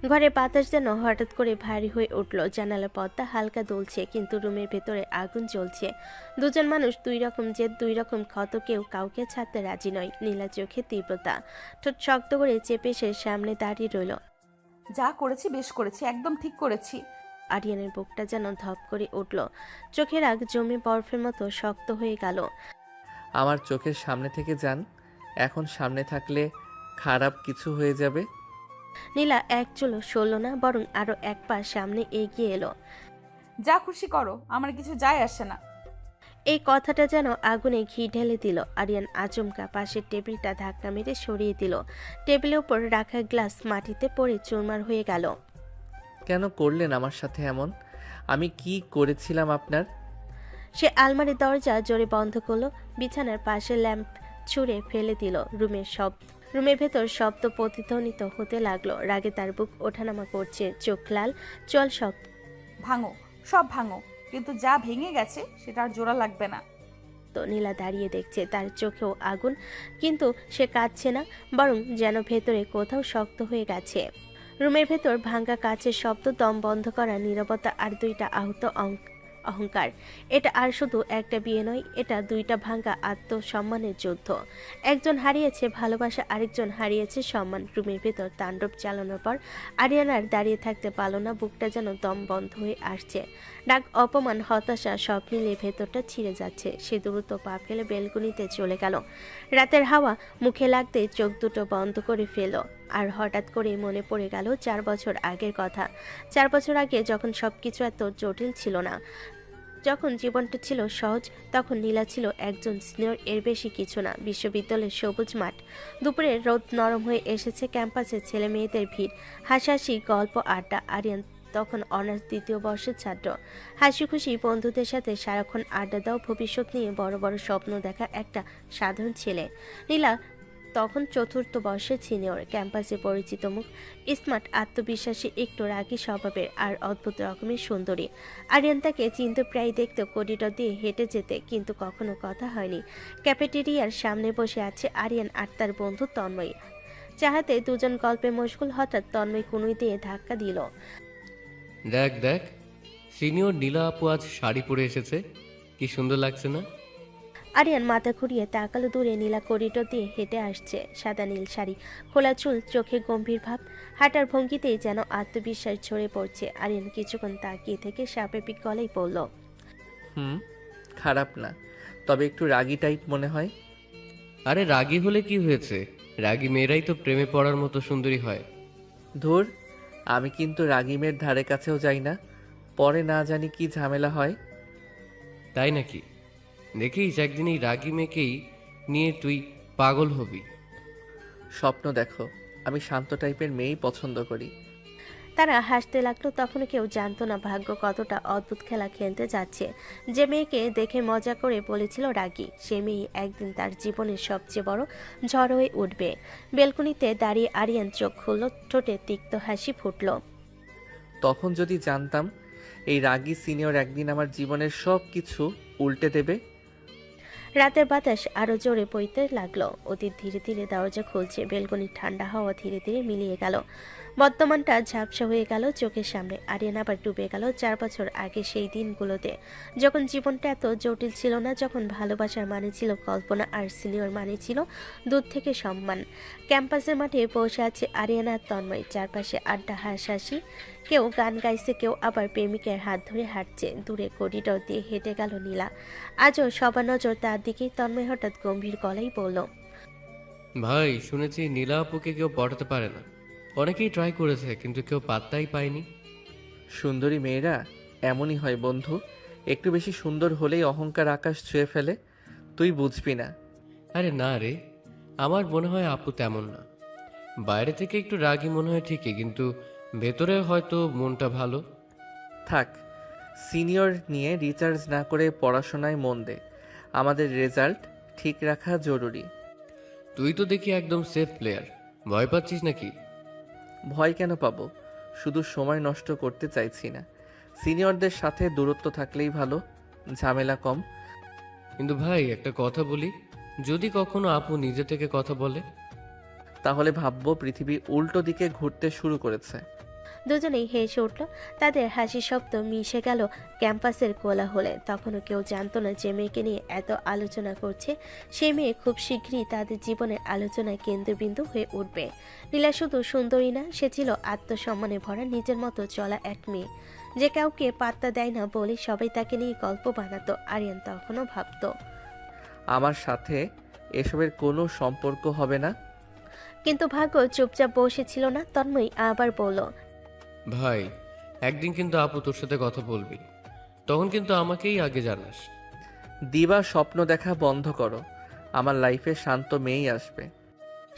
ঘরে বাতাস যেন হঠাৎ করে ভারী হয়ে উঠল। জানালা পর্দা হালকা দুলছে, কিন্তু রুমের ভেতরে আগুন জ্বলছে। দুজন মানুষ, দুই রকম জেদ, দুই রকম ক্ষত, কেউ কাউকে ছাড়তে রাজি নয়। নীলা চোখে তীব্রতা, ঠোঁট শক্ত করে চেপে সে সামনে দাঁড়িয়ে রইল। যা করেছি বেশ করেছি, একদম ঠিক করেছি। আরিয়ানের বুকটা যেন ধপ করে উঠল, চোখের আগ জমে বরফের মতো শক্ত হয়ে গেল। আমার চোখের সামনে থেকে যান, এখন সামনে থাকলে খারাপ কিছু হয়ে যাবে। নীলা এক চুলো সরল না, বরং আরো এক পা সামনে এগিয়ে এলো। যা খুশি করো, আমার কিছু যায় আসে না। এই কথাটা যেন আগুনে ঘি ঢেলে দিল। আরিয়ান আচমকা পাশের টেবিলটা ধাক্কা মেরে সরিয়ে দিল। টেবিলের উপর রাখা গ্লাস মাটিতে পড়ে চুরমার হয়ে গেল। কেন করলেন আমার সাথে এমন? আমি কি করেছিলাম আপনার? সে আলমারির দরজা জোরে বন্ধ করলো, বিছানার পাশে ল্যাম্প ছুঁড়ে ফেলে দিল। রুমের ভেতর শব্দ প্রতিধ্বনিত হতে লাগলো। রাগে তার বুক ওঠানামা করছে, চোখ লাল, চল সব ভাঙো, সব ভাঙো, কিন্তু যা ভেঙে গেছে সেটা আর জোড়া লাগবে না। তো নীলা দাঁড়িয়ে দেখছে, তার চোখেও আগুন, কিন্তু সে কাঁদছে না, বরং যেন ভেতরে কোথাও শক্ত হয়ে গেছে। রুমের ভেতর ভাঙ্গা কাচের শব্দ, দম বন্ধ করা নীরবতা আর দুইটা আহত অহংকার। এটা আর শুধু একটা বিয়ে নয়, এটা দুইটা ভাঙ্গা আত্মসম্মানের যুদ্ধ। একজন হারিয়েছে ভালোবাসা, আরেকজন হারিয়েছে সম্মান। রুমের ভেতর তাণ্ডব চালানোর পর আরিয়ান আর দাঁড়িয়ে থাকতে পারল না, বুকটা যেন দম বন্ধ হয়ে আসছে। রাগ, অপমান, হতাশা সব মিলিয়ে ভেতরটা ছিঁড়ে যাচ্ছে। সে দ্রুত পা ফেলে বেলকনিতে চলে গেল। রাতের হাওয়া মুখে লাগতে চোখ দুটো বন্ধ করে ফেল। আর হঠাৎ করে মনে পড়ে গেল 4 বছর আগের কথা। 4 বছর আগে যখন সবকিছু এত জটিল ছিল না, যখন জীবনটা ছিল সহজ, তখন নীলা ছিল একজন সিনিয়র, এর বেশি কিছু না। বিশ্ববিদ্যালয়ের সবুজ মাঠ, দুপুরে রোদ নরম হয়ে এসেছে, ক্যাম্পাসে ছেলে মেয়েদের ভিড়, হাসাহাসি, গল্প, আড্ডা। আরিয়ান তখন অনার্স 2য় বর্ষের ছাত্র। হাসি খুশি বন্ধুদের সাথে সারাক্ষণ আড্ডা দাও, ভবিষ্যৎ নিয়ে বড় বড় স্বপ্ন দেখা একটা সাধারণ ছেলে। নীলা তখন 4র্থ বর্ষের সিনিয়র, ক্যাম্পাসে পরিচিত মুখ, স্মার্ট, আত্মবিশ্বাসী, একটু রাগী স্বভাবের, আর অদ্ভুত রকমের সুন্দরী। আরিয়ান তাকে চিনতে, প্রায় দেখতে, করিডর দিয়ে হেঁটে যেতে, কিন্তু কখনো কথা হয়নি। ক্যাফেটেরিয়ার সামনে বসে আছে আরিয়ান আর তার বন্ধু তন্ময়। চাহাতে দুজন গল্পে মশগুল। হঠাৎ তন্ময় কুনুই দিয়ে ধাক্কা দিল। দেখ দেখ, সিনিয়র নীলা আপু আজ শাড়ি পরে এসেছে, কি সুন্দর লাগছে না? আরিয়ান মাথা ঘুরিয়ে তাকালো। দূরে নীলা করিডোর দিয়ে হেঁটে আসছে, সাদা নীল শাড়ি, খোলা চুল, চোখে গম্ভীর ভাব, হাঁটার ভঙ্গিতেই যেন আত্মবিশ্বাস ঝরে পড়ছে। আরিয়ান কিছুক্ষণ তাকিয়ে থেকে স্বাভাবিক গলায় বলল, খারাপ না, তবে একটু রাগী টাইপ মনে হয়। আরে রাগী হলে কি হয়েছে? রাগী মেয়েরাই তো প্রেমে পড়ার মতো সুন্দরী হয়। ধুর, আমি কিন্তু রাগী মেয়ের ধারে কাছেও যাই না, পরে না জানি কি ঝামেলা হয়। তাই নাকি? দেখিস একদিন এই রাগী মেয়েকেই নিয়ে তুই পাগল হবি। স্বপ্ন দেখো, আমি শান্ত টাইপের মেয়েই পছন্দ করি। তারা হাসতে লাগলো। তখনও কেউ জানতো না ভাগ্য কতটা অদ্ভুত খেলা খেলতে যাচ্ছে। যে মেয়েকে দেখে মজা করে বলেছিল রাগী, সে মেয়ে একদিন তার জীবনের সবচেয়ে বড় ঝড় হয়ে উঠবে। বেলকনিতে দাঁড়িয়ে আরিয়ান চোখ খুলল, ঠোঁটে তিক্ত হাসি ফুটল। তখন যদি জানতাম এই রাগী সিনিয়র একদিন আমার জীবনের সব কিছু উল্টে দেবে। রাতের বাতাস আরো জোরে বইতে লাগলো। অতীত ধীরে ধীরে দরজা খুলছে, বেলকনির ঠান্ডা হাওয়া ধীরে ধীরে মিলিয়ে গেল। বর্তমানটা ঝাপসা হয়ে গেল চোখের সামনে। আরিয়ান আবার ডুবে গেল 4 বছর আগে সেই দিনগুলোতে, যখন জীবনটা এত জটিল ছিল না, যখন ভালোবাসার মানে ছিল কল্পনা আর সিনিয়র মানে ছিল দূর থেকে সম্মান। ক্যাম্পাসের মাঠে বসে আছে আরিয়ান আর তন্ময়, চারপাশে আড্ডা, হাসাহাসি, কেউ গান গাইছে, কেউ আবার প্রেমিকের হাত ধরে হাঁটছে। দূরে করিডোর দিয়ে হেঁটে গেল নীলা। আজও সবার নজর তার দিকেই। তন্ময় হঠাৎ গম্ভীর গলায় বলল, ভাই শুনেছি নীলা আপুকে কেউ পটাতে পারে না। অনেকেই ট্রাই করেছে কিন্তু কেউ পাত্তাই পায়নি। সুন্দরী মেয়েরা এমনই হয় বন্ধু, একটু বেশি সুন্দর হলেই অহংকার আকাশ ছুঁয়ে ফেলে। তুই বুঝবি না। আরে না রে, আমার মনে হয় আপু তেমন না। বাইরে থেকে একটু রাগী মনে হয় ঠিকই, কিন্তু ভেতরে হয়তো মনটা ভালো। থাক, সিনিয়র নিয়ে রিচার্জ না করে পড়াশোনায় মন দে। আমাদের রেজাল্ট ঠিক রাখা জরুরি। তুই তো দেখি একদম সেফ প্লেয়ার, ভয় পাচ্ছিস নাকি? ভয় কেন পাবো, শুধু সময় নষ্ট করতে চাইছি না। সিনিয়রদের সাথে দূরত্ব থাকলেই ভালো, ঝামেলা কম। কিন্তু ভাই একটা কথা বলি, যদি কখনো আপু নিজে থেকে কথা বলে, তাহলে ভাববো পৃথিবী উল্টো দিকে ঘুরতে শুরু করেছে। দুজনেই হেসে উঠল। তাদের হাসি শব্দ মিশে গেল ক্যাম্পাসের কোলাহলে। তখনও কেউ জানতো না যে মেয়েকে নিয়ে এত আলোচনা করছে সেই মেয়ে খুব শীঘ্রই তাদের জীবনের আলোচনায় কেন্দ্রবিন্দু হয়ে উঠবে। নীলা শুধু সুন্দরী না, সে ছিল আত্মসম্মানে ভরা নিজের মতো চলা এক মেয়ে, যে কাউকে পাত্তা দেয় না বলে সবাই তাকে নিয়ে গল্প বানাতো। আরিয়ান তখনও ভাবতো, আমার সাথে এসবের কোনো সম্পর্ক হবে না। কিন্তু ভাগ্য চুপচাপ বসেছিল না। তন্ময় আবার বলল, ভাই একদিন কিন্তু আপু তোর সাথে কথা বলবি, তখন কিন্তু আমাকেই আগে জানাস। দিবা স্বপ্ন দেখা বন্ধ করো, আমার লাইফে শান্ত মেয়েই আসবে।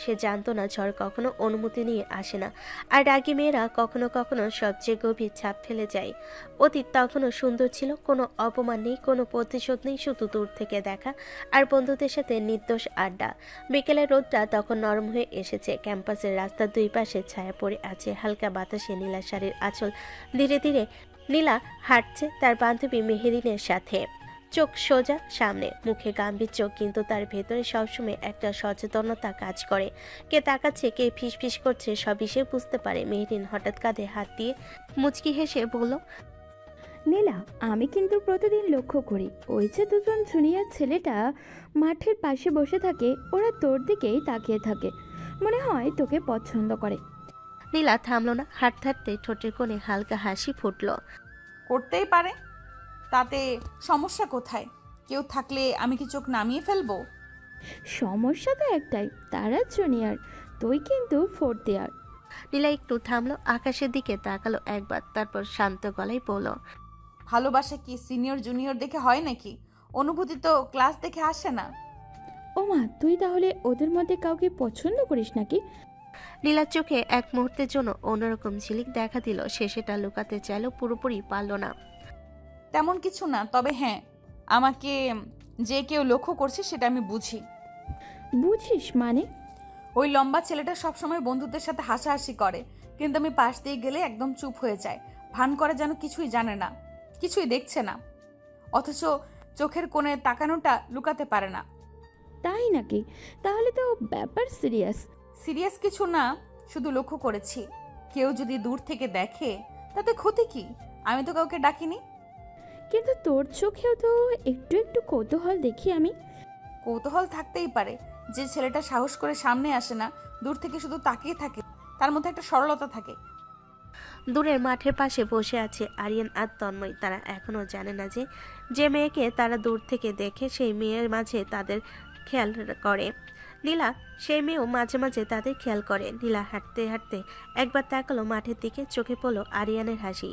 সে জানতো না ঝড় কখনো অনুমতি নিয়ে আসে না, আর রাগী মেয়েরা কখনো কখনো সবচেয়ে গভীর ছাপ ফেলে যায়। অতীত তখনও সুন্দর ছিল, কোনো অপমান নেই, কোনো প্রতিশোধ নেই, শুধু দূর থেকে দেখা আর বন্ধুদের সাথে নির্দোষ আড্ডা। বিকেলের রোদটা তখন নরম হয়ে এসেছে। ক্যাম্পাসের রাস্তার দুই পাশে ছায়া পড়ে আছে, হালকা বাতাসে নীলা শাড়ির আঁচল ধীরে ধীরে নীলা হাঁটছে তার বান্ধবী মেহেরিনের সাথে। চোখ সোজা সামনে, মুখে গাম্ভীর চোখ, কিন্তু তার ভেতরে সবসময় একটা সচেতনতা কাজ করে। কে তাকাচ্ছে, কে ফিসফিস করছে, সবই সে বুঝতে পারে। মেহরিন হঠাৎ কাঁধে হাত দিয়ে মুচকি হেসে বলল, নীলা, আমি কিন্তু প্রতিদিন লক্ষ্য করি ওই যে দুজন জুনিয়র ছেলেটা মাঠের পাশে বসে থাকে, ওরা তোর দিকেই তাকিয়ে থাকে, মনে হয় তোকে পছন্দ করে। নীলা থামলো না, হাঁটতে হাঁটতে ঠোঁটের কোণে হালকা হাসি ফুটল। করতেই পারে, তাতে সমস্যা কোথায়? কেউ থাকলে আমি কি চোখ নামিয়ে ফেলবো? সমস্যা তো একটাই, তারা জুনিয়র, তুই কিন্তু 4th ইয়ার। নীলা একটু থামলো, আকাশের দিকে তাকালো একবার, তারপর শান্ত গলায় বলল, ভালোবাসা কি সিনিয়র জুনিয়র দেখে হয় নাকি? অনুভূতি তো ক্লাস দেখে আসে না। ওমা, তুই তাহলে ওদের মধ্যে কাউকে পছন্দ করিস নাকি? নীলার চোখে এক মুহূর্তের জন্য অন্যরকম ঝিলিক দেখা দিল। সে সেটা লুকাতে চাইল, পুরোপুরি পারল না। তেমন কিছু না, তবে হ্যাঁ, আমাকে যে কেউ লক্ষ্য করছে সেটা আমি বুঝি। বুঝিস মানে? ওই লম্বা ছেলেটা সবসময় বন্ধুদের সাথে হাসাহাসি করে, কিন্তু আমি পাশ দিয়ে গেলে একদম চুপ হয়ে যায়, ভান করে যেন কিছুই জানে না, কিছুই দেখছে না, অথচ চোখের কোণে তাকানোটা লুকাতে পারে না। তাই নাকি? তাহলে তো ব্যাপার সিরিয়াস। সিরিয়াস কিছু না, শুধু লক্ষ্য করেছি। কেউ যদি দূর থেকে দেখে তাতে ক্ষতি কি? আমি তো কাউকে ডাকিনি। কিন্তু তোর চোখেও তো একটু একটু কৌতূহল দেখি আমি। কৌতূহল থাকতেই পারে, যে ছেলেটা সাহস করে সামনে আসে না, দূর থেকে শুধু তাকিয়ে থাকে, তার মধ্যে একটা সরলতা থাকে। দূরের মাঠের পাশে বসে আছে আরিয়ান আর তন্ময়। তারা এখনো জানে না যে যে মেয়েকে তারা দূর থেকে দেখে সেই মেয়ের মাঝে তাদের খেয়াল করে। নীলা সেই মেয়েও মাঝে মাঝে তাদের খেয়াল করে। নীলা হাঁটতে হাঁটতে একবার তাকালো মাঠের দিকে, চোখে পড়লো আরিয়ানের হাসি।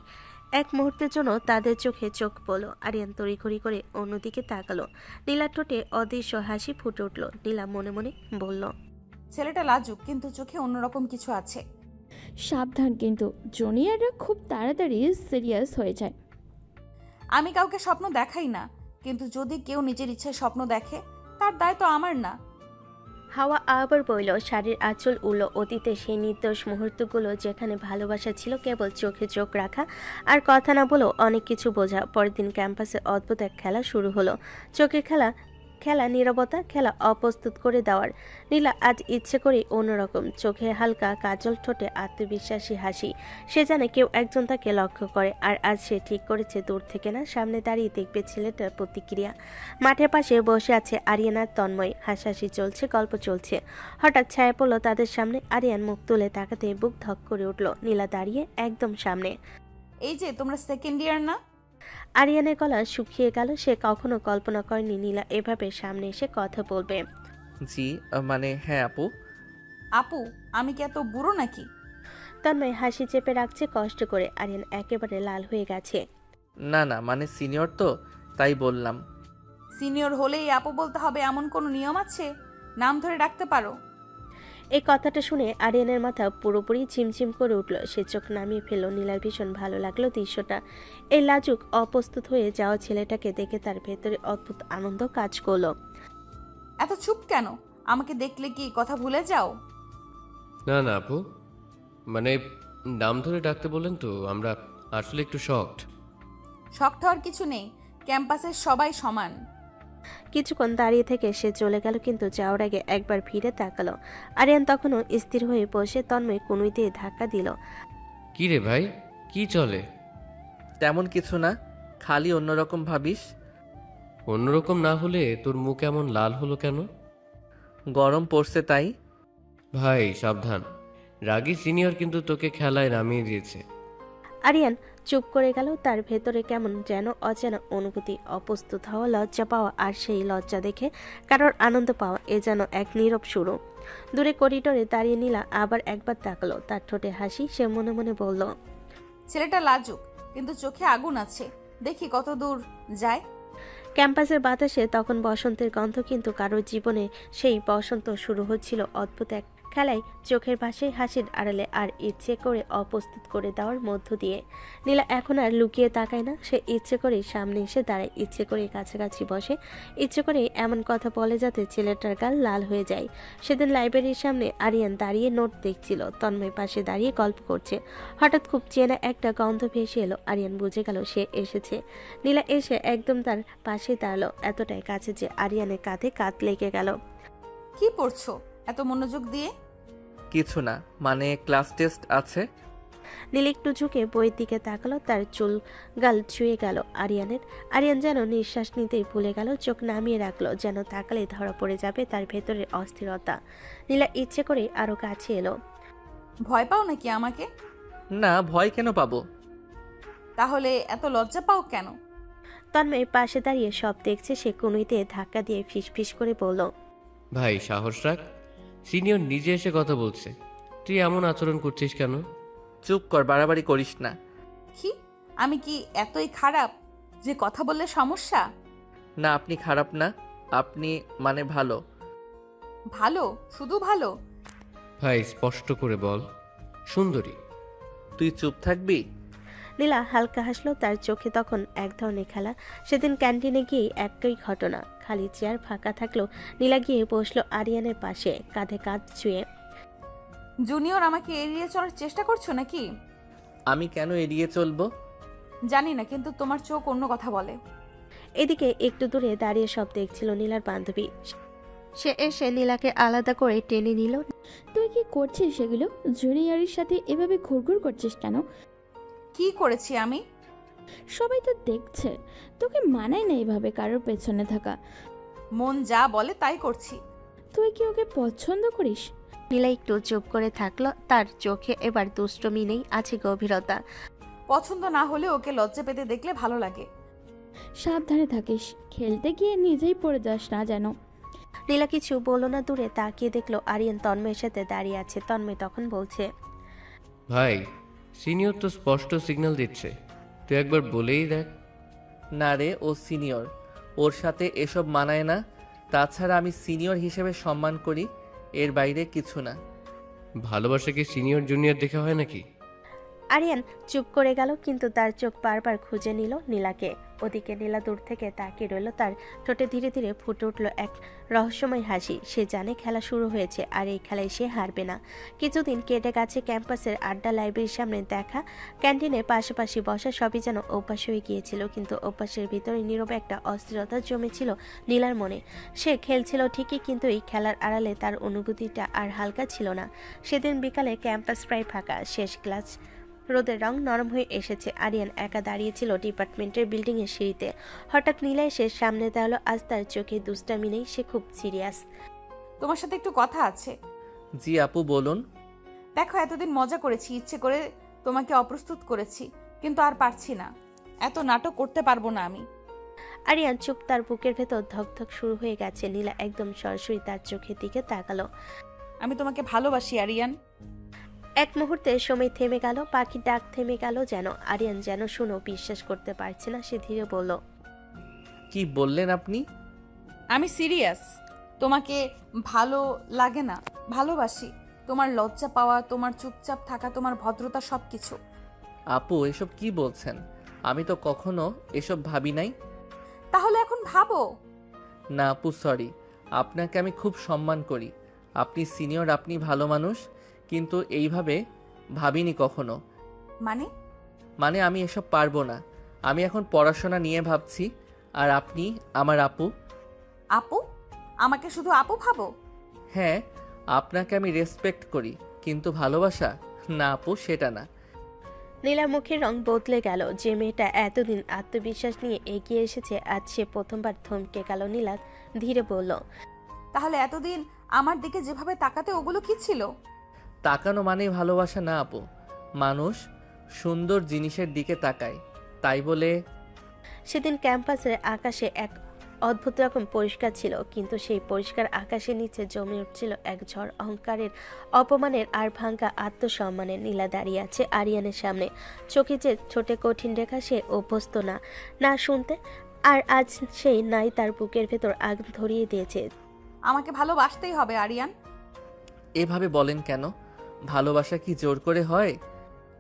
এক মুহূর্তের জন্য তাদের চোখে চোখ পড়লো। আরিয়ান তড়িঘড়ি করে অন্যদিকে তাকালো। নীলার ঠোঁটে অদৃশ্য হাসি ফুটে উঠল। নীলা মনে মনে বলল, ছেলেটা লাজুক, কিন্তু চোখে অন্যরকম কিছু আছে। সাবধান কিন্তু, জুনিয়ররা খুব তাড়াতাড়ি সিরিয়াস হয়ে যায়। আমি কাউকে স্বপ্ন দেখাই না, কিন্তু যদি কেউ নিজের ইচ্ছায় স্বপ্ন দেখে তার দায় তো আমার না। হাওয়া আবার বইল, শাড়ির আঁচল উড়ল অতীতে সেই নির্দোষ মুহূর্তগুলো যেখানে ভালোবাসা ছিল কেবল চোখে চোখ রাখা আর কথা না বলেও অনেক কিছু বোঝা। পরের দিন ক্যাম্পাসে অদ্ভুত এক খেলা শুরু হলো। চোখের খেলা, খেলা নীরবতা, খেলা অপ্রস্তুত করে দেওয়ার। নীলা আজ ইচ্ছে করে অন্যরকম, চোখে হালকা কাজল, ঠোঁটে আত্মবিশ্বাসী হাসি। সে জানে কেউ একজন তাকে লক্ষ্য করে, আর আজ সে ঠিক করেছে দূর থেকে না, সামনে দাঁড়িয়ে দেখবে ছেলেটার প্রতিক্রিয়া। মাঠের পাশে বসে আছে আরিয়ান আর তন্ময়, হাসাহাসি চলছে, গল্প চলছে। হঠাৎ ছায়া পড়ল তাদের সামনে। আরিয়ান মুখ তুলে তাকাতে বুক ধক করে উঠল। নীলা দাঁড়িয়ে একদম সামনে। এই যে তোমরা সেকেন্ড ইয়ার না? আরিয়ানের গলা শুকিয়ে গেল। সে কখনো কল্পনা করেনি নীলা এভাবে সামনে এসে কথা বলবে। জি মানে হ্যাঁ আপু। আপু, আমি কি এত বুড়ো নাকি? তন্ময় হাসি চেপে রাখছে কষ্ট করে। আরিয়ান একেবারে লাল হয়ে গেছে। না না মানে সিনিয়র তো, তাই বললাম। সিনিয়র হলেই আপু বলতে হবে এমন কোনো নিয়ম আছে? নাম ধরে ডাকতে পারো। এই কথাটা শুনে আরিয়ানের মাথা পুরোপুরি ঝিমঝিম করে উঠল। সে চোখ নামিয়ে ফেলল। নীলার ভীষণ ভালো লাগলো দৃশ্যটা। এই লাজুক অপ্রস্তুত হয়ে যাওয়া ছেলেটাকে দেখে তার ভেতরে অদ্ভুত আনন্দ কাজ করলো। এত চুপ কেন? আমাকে দেখলে কি কথা ভুলে যাও? না না আপু, মানে নাম ধরে ডাকতে বললেন তো, আমরা আসলে একটু শকড। শক্ত হওয়ার কিছু নেই, ক্যাম্পাসের সবাই সমান। কিছুক্ষণ দাঁড়িয়ে থেকে সে চলে গেল, কিন্তু যাওয়ার আগে একবার ফিরে তাকালো। আরিয়ান তখনও স্থির হয়ে বসে। তন্ময় কনুই দিয়ে ধাক্কা দিল। কি রে ভাই, কি চলে? তেমন কিছু না, খালি অন্যরকম ভাবিস। অন্যরকম না হলে তোর মুখ এমন লাল হলো কেন? গরম পড়ছে তাই। ভাই সাবধান, রাগী সিনিয়র কিন্তু তোকে খেলায় নামিয়ে দিয়েছে। আরিয়ান চুপ করে গেল। তার ভেতরে কেমন যেন অচেনা অনুভূতি, অপ্রস্তুত হওয়া, লজ্জা পাওয়া, আর সেই লজ্জা দেখে কারোর আনন্দ পাওয়া, এ যেন এক নীরব শুরু। দূরে করিডোরে দাঁড়িয়ে নীলা আবার একবার তাকালো। তার ঠোঁটে হাসি। সে মনে মনে বলল, ছেলেটা লাজুক কিন্তু চোখে আগুন আছে, দেখি কত দূর যায়। ক্যাম্পাসের বাতাসে তখন বসন্তের গন্ধ, কিন্তু কারোর জীবনে সেই বসন্ত শুরু হচ্ছিল অদ্ভুত এক খেলায়, চোখের পাশে হাসির আড়ালে, আর ইচ্ছে করে অপ্রস্তুত করে দেওয়ার মধ্য দিয়ে। নীলা এখন আর লুকিয়ে তাকায় না। সে ইচ্ছে করে সামনে এসে দাঁড়ায়, ইচ্ছে করে কাছাকাছি বসে, ইচ্ছে করে এমন কথা বলে যাতে ছেলেটার গাল লাল হয়ে যায়। সেদিন লাইব্রেরির সামনে আরিয়ান দাঁড়িয়ে নোট দেখছিল, তন্ময় পাশে দাঁড়িয়ে গল্প করছে। হঠাৎ খুব চেনা একটা গন্ধ ভেসে এলো। আরিয়ান বুঝে গেল সে এসেছে। নীলা এসে একদম তার পাশে দাঁড়ালো, এতটাই কাছে যে আরিয়ানের কাঁধে কাঁধ লেগে গেল। কি পড়ছো এত মনোযোগ দিয়ে? কিছু না, মানে ক্লাস টেস্ট আছে। নীল একটু ঝুঁকে বইয়ের দিকে তাকালো। তার চুল গাল ছুঁয়ে গেল আরিয়ানের। আরিয়ান যেন নিঃশ্বাস নিতেই ভুলে গেল, চোখ নামিয়ে রাখলো, যেন তাকালে ধরা পড়ে যাবে তার ভেতরের অস্থিরতা। নীলা ইচ্ছে করে আরো কাছে এলো। ভয় পাও নাকি আমাকে? না, ভয় কেন পাবো? তাহলে এত লজ্জা পাও কেন? তন্ময় পাশে দাঁড়িয়ে সব দেখছে। সে কনুইতে ধাক্কা দিয়ে ফিসফিস করে বলল, ভাই সাহস রাখ, সিনিয়র নিজে এসে কথা বলছে, তুই এমন আচরণ করছিস কেন? চুপ কর, বাড়াবাড়ি করিস না। কি আমি কি এতই খারাপ যে কথা বললে সমস্যা? না আপনি খারাপ না, আপনি মানে ভালো। ভালো? শুধু ভালো? ভাই স্পষ্ট করে বল, সুন্দরী। তুই চুপ থাকবি? নীলা হালকা হাসলো। তার চোখে তখন এক ধরনের খেলা। সেদিন ক্যান্টিনে গিয়ে একই ঘটনা, খালি চেয়ার ফাঁকা থাকলো। নীলা গিয়ে বসলো আরিয়ানের পাশে, কাঁধে কাঁধ ছুঁয়ে। জুনিয়র আমাকে এড়িয়ে চলার চেষ্টা করছো নাকি? আমি কেন এড়িয়ে চলবো? জানি না, কিন্তু তোমার চোখ অন্য কথা বলে। এদিকে একটু দূরে দাঁড়িয়ে সব দেখছিল নীলার বান্ধবী। সে এসে নীলাকে আলাদা করে টেনে নিল। তুই কি করছিস সেগুলো? জুনিয়রের সাথে এভাবে ঘুরঘুর করছিস কেন? কি করেছি আমি? সবাই তো দেখছে, তোকে মানায় না এইভাবে কারোর পেছনে থাকা। মন যা বলে তাই করছি। তুই কি ওকে পছন্দ করিস? নীলা একটু চুপ করে থাকলো। তার চোখে এবার দুষ্টমি নেই, আছে গভীরতা। পছন্দ না হলে ওকে লজ্জা পেতে দেখলে ভালো লাগে। সাবধানে থাকিস, খেলতে গিয়ে নিজেই পড়ে যাস না যেন। নীলা কিছু বলল না। দূরে তাকিয়ে দেখলো আরিয়ান তন্ময়ের সাথে দাঁড়িয়ে আছে। তন্ময় তখন বলছে, ভাই সিনিয়র তো স্পষ্ট সিগন্যাল দিচ্ছে, তুই একবার বলেই দেখ। না রে, ও সিনিয়র, ওর সাথে এসব মানায় না। তাছাড়া আমি সিনিয়র হিসেবে সম্মান করি, এর বাইরে কিছু না। ভালোবাসা কি সিনিয়র জুনিয়র দেখে হয় নাকি? আরিয়ান চুপ করে গেল, কিন্তু তার চোখ বারবার খুঁজে নিল নীলাকে। ওদিকে নীলা দূর থেকে তাকিয়ে রইল, তার ঠোঁটে ধীরে ধীরে ফুটে উঠল এক রহস্যময় হাসি। সে জানে খেলা শুরু হয়েছে, আর এই খেলায় সে হারবে না। কিছুদিন কেটে গেছে, ক্যাম্পাসের আড্ডা, লাইব্রেরির সামনে দেখা, ক্যান্টিনে পাশাপাশি বসা সবই যেন অভ্যাস হয়ে গিয়েছিল। কিন্তু অভ্যাসের ভিতরে নীরবে একটা অস্থিরতা জমেছিল নীলার মনে। সে খেলছিল ঠিকই, কিন্তু এই খেলার আড়ালে তার অনুভূতিটা আর হালকা ছিল না। সেদিন বিকালে ক্যাম্পাস প্রায় ফাঁকা, শেষ ক্লাস, রোদের রং নরম হয়ে এসেছে। আরিয়ান একা দাঁড়িয়েছিল ডিপার্টমেন্টের বিল্ডিংয়ের সিঁড়িতে। হঠাৎ নীলা এসে সামনে দাঁড়ালো। আজ তার চোখে দুষ্টামি নেই, সে খুব সিরিয়াস। তোমার সাথে একটু কথা আছে। জি আপু বলুন। দেখো, এতদিন মজা করেছি, ইচ্ছে করে তোমাকে অপ্রস্তুত করেছি, কিন্তু আর পারছি না, এত নাটক করতে পারবো না আমি। আরিয়ান চুপ, তার বুকের ভেতর ধকধক শুরু হয়ে গেছে। নীলা একদম সরাসরি তার চোখের দিকে তাকালো। আমি তোমাকে ভালোবাসি আরিয়ান। এক মুহূর্তে সময় থেমে গেল, পাখির ডাক থেমে গেল যেন। আরিয়ান যেন শুনো বিশ্বাস করতে পারছে না। সে ধীরে বলল, কি বললেন আপনি? আমি সিরিয়াস। তোমাকে ভালো লাগে না, ভালোবাসি। তোমার লজ্জা পাওয়া, তোমার চুপচাপ থাকা, তোমার ভদ্রতা, সবকিছু। আপু এসব কি বলছেন? আমি তো কখনো এসব ভাবি নাই। তাহলে এখন ভাবো। না আপু সরি, আপনাকে আমি খুব সম্মান করি, আপনি সিনিয়র, আপনি ভালো মানুষ, কিন্তু এইভাবে ভাবিনি কখনো। মানে আমি এসব পারবো না। আমি এখন পড়াশোনা নিয়ে ভাবছি, আর আপনি আমার আপু। আপু? আমাকে শুধু আপু ভাবো? হ্যাঁ, আপনাকে আমি রেসপেক্ট করি, কিন্তু ভালোবাসা না আপু, সেটা না। নীলার মুখের রং বদলে গেল। যে মেয়েটা এতদিন আত্মবিশ্বাস নিয়ে এগিয়ে এসেছে, আজ সে প্রথমবার থমকে গেল। নীলা ধীরে বলল, তাহলে এতদিন আমার দিকে যেভাবে তাকাতে, ওগুলো কি ছিল? তাকানো মানেই ভালোবাসা না আপু। মানুষ সুন্দর জিনিসের দিকে তাকায়, তাই বলে। সেদিন ক্যাম্পাসের আকাশে এক অদ্ভুত রকম পরিষ্কার ছিল, কিন্তু সেই পরিষ্কার আকাশের নিচে জমে উঠছিল এক ঝড়, অহংকারের, অপমানের আর ভাঙ্গা আত্মসম্মানের। নীলা দাঁড়িয়ে আছে আরিয়ানের সামনে, চোখে যে ছোটে কঠিন রেখা, সে অভ্যস্ত না শুনতে। আর আজ সেই নাই তার বুকের ভেতর আগুন ধরিয়ে দিয়েছে। আমাকে ভালোবাসতেই হবে আরিয়ান। এভাবে বলেন কেন? ভালোবাসা কি জোর করে হয়?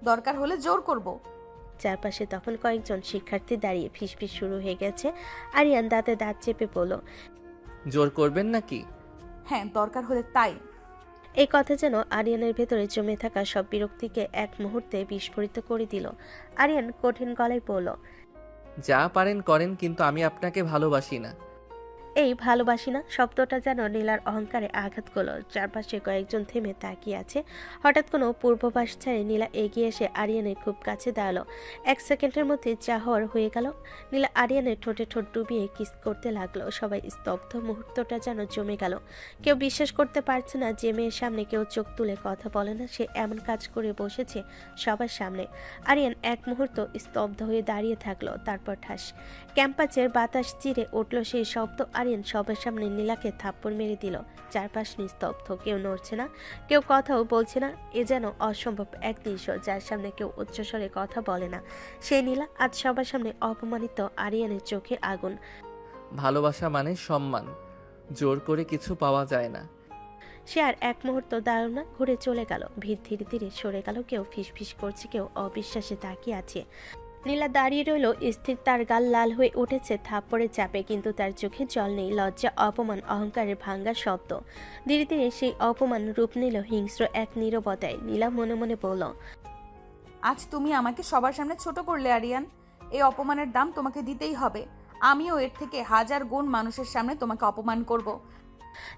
দরকার হলে জোর করব। চারপাশে তখন কয়েকজন শিক্ষার্থী দাঁড়িয়ে ফিসফিস শুরু হয়ে গেছে। আরিয়ান দাঁতে দাঁত চেপে বলল, জোর করবেন নাকি? হ্যাঁ, দরকার হলে তাই। এই কথা যেন আরিয়ানের ভেতরে জমে থাকা সব বিরক্তিকে এক মুহূর্তে বিস্ফোরিত করে দিল। আরিয়ান কঠিন গলায় বলল, যা পারেন করেন, কিন্তু আমি আপনাকে ভালোবাসি না। এই ভালোবাসি না শব্দটা যেন নীলার অহংকারে আঘাত করল। চারপাশে কয়েকজন থেমে তাকিয়ে আছে। হঠাৎ কোনো পূর্বাভাস ছাড়ে নীলা এগিয়ে এসে আরিয়ানের খুব কাছে দাঁড়ালো। এক সেকেন্ডের মধ্যে যা হওয়ার হয়ে গেল। নীলা আরিয়ানের ঠোঁটে ঠোঁট ডুবিয়ে কিস করতে লাগলো। সবাই স্তব্ধ, মুহূর্তটা যেন জমে গেল। কেউ বিশ্বাস করতে পারছে না যে মেয়ের সামনে কেউ চোখ তুলে কথা বলে না, সে এমন কাজ করে বসেছে সবার সামনে। আরিয়ান এক মুহূর্ত স্তব্ধ হয়ে দাঁড়িয়ে থাকলো, তারপর ঠাস ক্যাম্পাসের বাতাস চিরে উঠল সেই শব্দ। আরিয়ান সবার সামনে নীলাকে থাপ্পড় মেরে দিল। চারপাশ নিস্তব্ধ, কেউ নড়ছে না, কেউ কথাও বলছে না। এ যেন অসম্ভব এক দৃশ্য, যার সামনে কেউ উচ্চস্বরে কথা বলে না। সেই নীলা আজ সবার সামনে অপমানিত। আরিয়ানের চোখে আগুন। ভালোবাসা মানে সম্মান, জোর করে কিছু পাওয়া যায় না। সে আর এক মুহূর্ত দাঁড়ালো না, ঘুরে চলে গেল। ভিড় ধীরে ধীরে সরে গেল। কেউ ফিসফিস করছে, কেউ অবিশ্বাসে তাকিয়ে আছে। নীলা দাঁড়িয়ে রইল স্থির, তার গাল লাল হয়ে উঠেছে থাপ্পড়ের চাপে, কিন্তু তার চোখে জল নেই। লজ্জা, অপমান, অহংকারের ভাঙ্গা শব্দ। ধীরে ধীরে সেই অপমান রূপ নিল হিংস্র এক নীরবতায়। নীলা মনে মনে বলল, আজ তুমি আমাকে সবার সামনে ছোট করলে আরিয়ান। এই অপমানের দাম তোমাকে দিতেই হবে। আমিও এর থেকে 1000 গুণ মানুষের সামনে তোমাকে অপমান করব।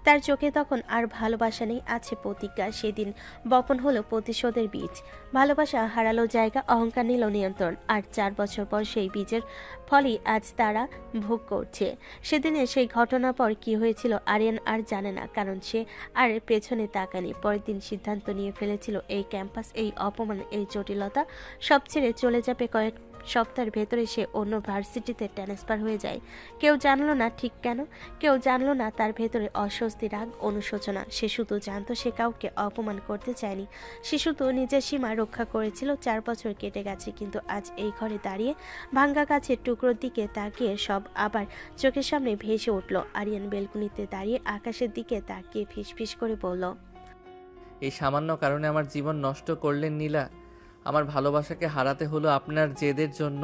তার চোখে তখন আর ভালোবাসা নেই, আছে প্রতিজ্ঞা। সেদিন বপন হলো প্রতিশোধের বীজ। ভালোবাসা হারালো জায়গা, অহংকার নিল নিয়ন্ত্রণ। আর 4 বছর পর সেই বীজের ফলই আজ তারা ভোগ করছে। সেদিনে সেই ঘটনার পর কি হয়েছিল আরিয়ান আর জানে না, কারণ সে আর পেছনে তাকানি। পরের দিন সিদ্ধান্ত নিয়ে ফেলেছিল, এই ক্যাম্পাস, এই অপমান, এই জটিলতা সব ছেড়ে চলে যাবে। কয়েক সপ্তাহের ভেতরে সে অন্য ভার্সিটিতে ট্রান্সফার হয়ে যায়। কেউ জানলো না ঠিক কেন, কেউ জানলো না তার ভেতরে অস্বস্তি, রাগ, অনুশোচনা। সে শুধু জানতো সে কাউকে অপমান করতে চায়নি। সে শুধু নিজের সীমা রক্ষা করেছিল। 4 বছর কেটে গেছে, কিন্তু আজ এই ঘরে দাঁড়িয়ে ভাঙ্গা গাছের টুকরোর দিকে তাকিয়ে সব আবার চোখের সামনে ভেসে উঠল। আরিয়ান বেলকুনিতে দাঁড়িয়ে আকাশের দিকে তাকিয়ে ফিসফিস করে বলল, এই সামান্য কারণে আমার জীবন নষ্ট করলেন নীলা। আমার ভালোবাসাকে হারাতে হলো আপনার জেদের জন্য।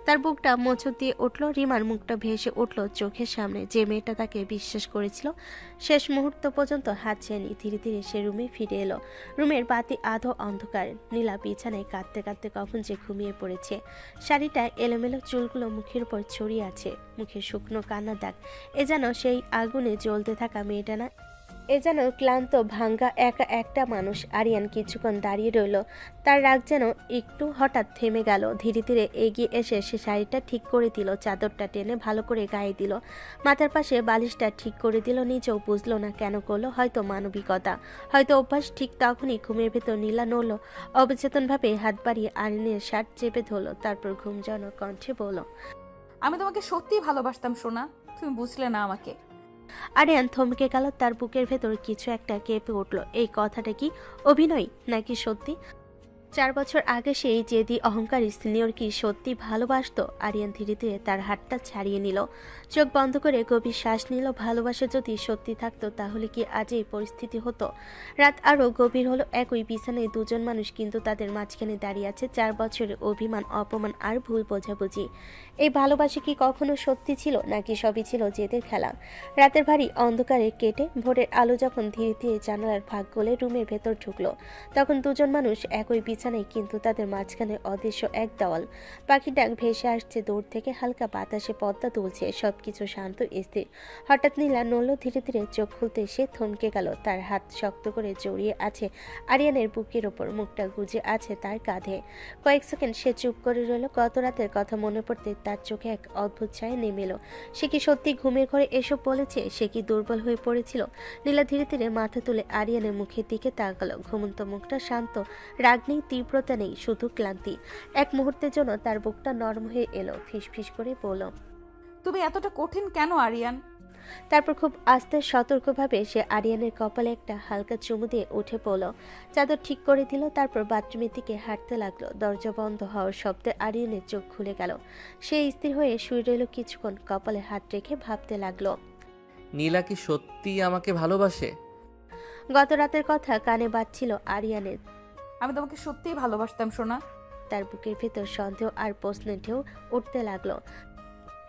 তার বুকটা মোচড় দিয়ে উঠল। রিমার মুখটা ভেসে উঠল চোখের সামনে। যে মেয়েটা তাকে বিশ্বাস করেছিল, শেষ মুহূর্ত পর্যন্ত হাত ছেনি। ধীরে ধীরে সে রুমে ফিরে এলো। রুমের বাতি আধো অন্ধকার। নীলা বিছানায় কাঁদতে কাঁদতে কখন যে ঘুমিয়ে পড়েছে। শাড়িটা এলোমেলো, চুলগুলো মুখের উপর ছড়িয়ে আছে, মুখে শুকনো কান্নার দাগ। এ যেন সেই আগুনে জ্বলতে থাকা মেয়েটা না, এ যেন ক্লান্ত ভাঙ্গা একা একটা মানুষ। আরিয়ান কিছুক্ষণ দাঁড়িয়ে রইল। তার রাগ যেন একটু হঠাৎ থেমে গেল। ধীরে ধীরে এগিয়ে এসে সে শাড়িটা ঠিক করে দিল, চাদরটা টেনে ভালো করে গায়ে দিল, মাথার পাশে বালিশটা ঠিক করে দিল। নিজেও বুঝলো না কেন করলো, হয়তো মানবিকতা, হয়তো অভ্যাস। ঠিক তখনই ঘুমের ভেতর নীলা নড়ল। অবচেতনভাবে হাত বাড়িয়ে আরিয়ানের শার্ট চেপে ধরল, তারপর ঘুম যেন কণ্ঠে বলল, আমি তোমাকে সত্যিই ভালোবাসতাম সোনা, তুমি বুঝলে না আমাকে। আরিয়ান থমকে গেল। তার বুকের ভেতর কিছু একটা কেঁপে উঠল। এই কথাটা কি অভিনয় নাকি সত্যি? 4 বছর আগে সেই জেদি অহংকারী সিনিয়র কি সত্যি ভালোবাসতো? আরিয়ান ধীরে ধীরে তার হাতটা ছাড়িয়ে নিল, চোখ বন্ধ করে গভীর শ্বাস নিল। ভালোবাসা যদি সত্যি থাকতো তাহলে কি আজ এই পরিস্থিতি হতো? রাত আরো গভীর হলো। একই বিছানায় দুজন মানুষ, কিন্তু তাদের মাঝখানে দাঁড়িয়ে আছে 4 বছরের অভিমান, অপমান আর ভুল বোঝাবুঝি। এই ভালোবাসা কি কখনো সত্যি ছিল, নাকি সবই ছিল জেদের খেলা? রাতের ভারী অন্ধকারে কেটে ভোরের আলো যখন ধীরে ধীরে জানালার ফাঁক গলে রুমের ভেতর ঢুকলো, তখন দুজন মানুষ একই বিছানায়, কিন্তু তাদের মাঝখানে অদৃশ্য এক দেওয়াল। পাখির ডাক ভেসে আসছে দূর থেকে, হালকা বাতাসে পদ্মা তুলছে, সবকিছু শান্ত স্থির। হঠাৎ নীলা নড়ল। ধীরে ধীরে চোখ খুলতে সে থমকে গেল। তার হাত শক্ত করে জড়িয়ে আছে আরিয়ানের বুকের ওপর, মুখটা গুজে আছে তার কাঁধে। কয়েক সেকেন্ড সে চুপ করে রইল। গত রাতের কথা মনে পড়তে তার চোখে এক অদ্ভুত ছায়া নেমে এলো। সে কি সত্যি ঘুমের ঘরে এসব বলেছে? সে কি দুর্বল হয়ে পড়েছিল? নীলা ধীরে ধীরে মাথা তুলে আরিয়ানের মুখের দিকে তাকালো। ঘুমন্ত মুখটা শান্ত, রাগ নেই, তীব্রতা নেই, শুধু ক্লান্তি। এক মুহূর্তের জন্য তার বুকটা নরম হয়ে এলো। ফিসফিস করে বলল, তুমি এতটা কঠিন কেন আরিয়ান? তারপর খুব আস্তে সতর্কভাবে সে আরিয়ানের কপালে একটা হালকা চুমু দিয়ে উঠে পড়ল, চাদর ঠিক করে দিল। তারপর বাথরুমের দিকে হাঁটতে লাগলো। দরজা বন্ধ হওয়ার শব্দে আরিয়ানের চোখ খুলে গেল। সে স্থির হয়ে শুয়ে রইল কিছুক্ষণ, কপালে হাত রেখে ভাবতে লাগলো, নীলা কি সত্যিই আমাকে ভালোবাসে? গত রাতের কথা কানে বাজছিল আরিয়ানের। আমি তোমাকে সত্যিই ভালোবাসতাম সোনা। তার বুকের ভেতর সন্দেহ আর প্রশ্নের ঢেউ উঠতে লাগলো।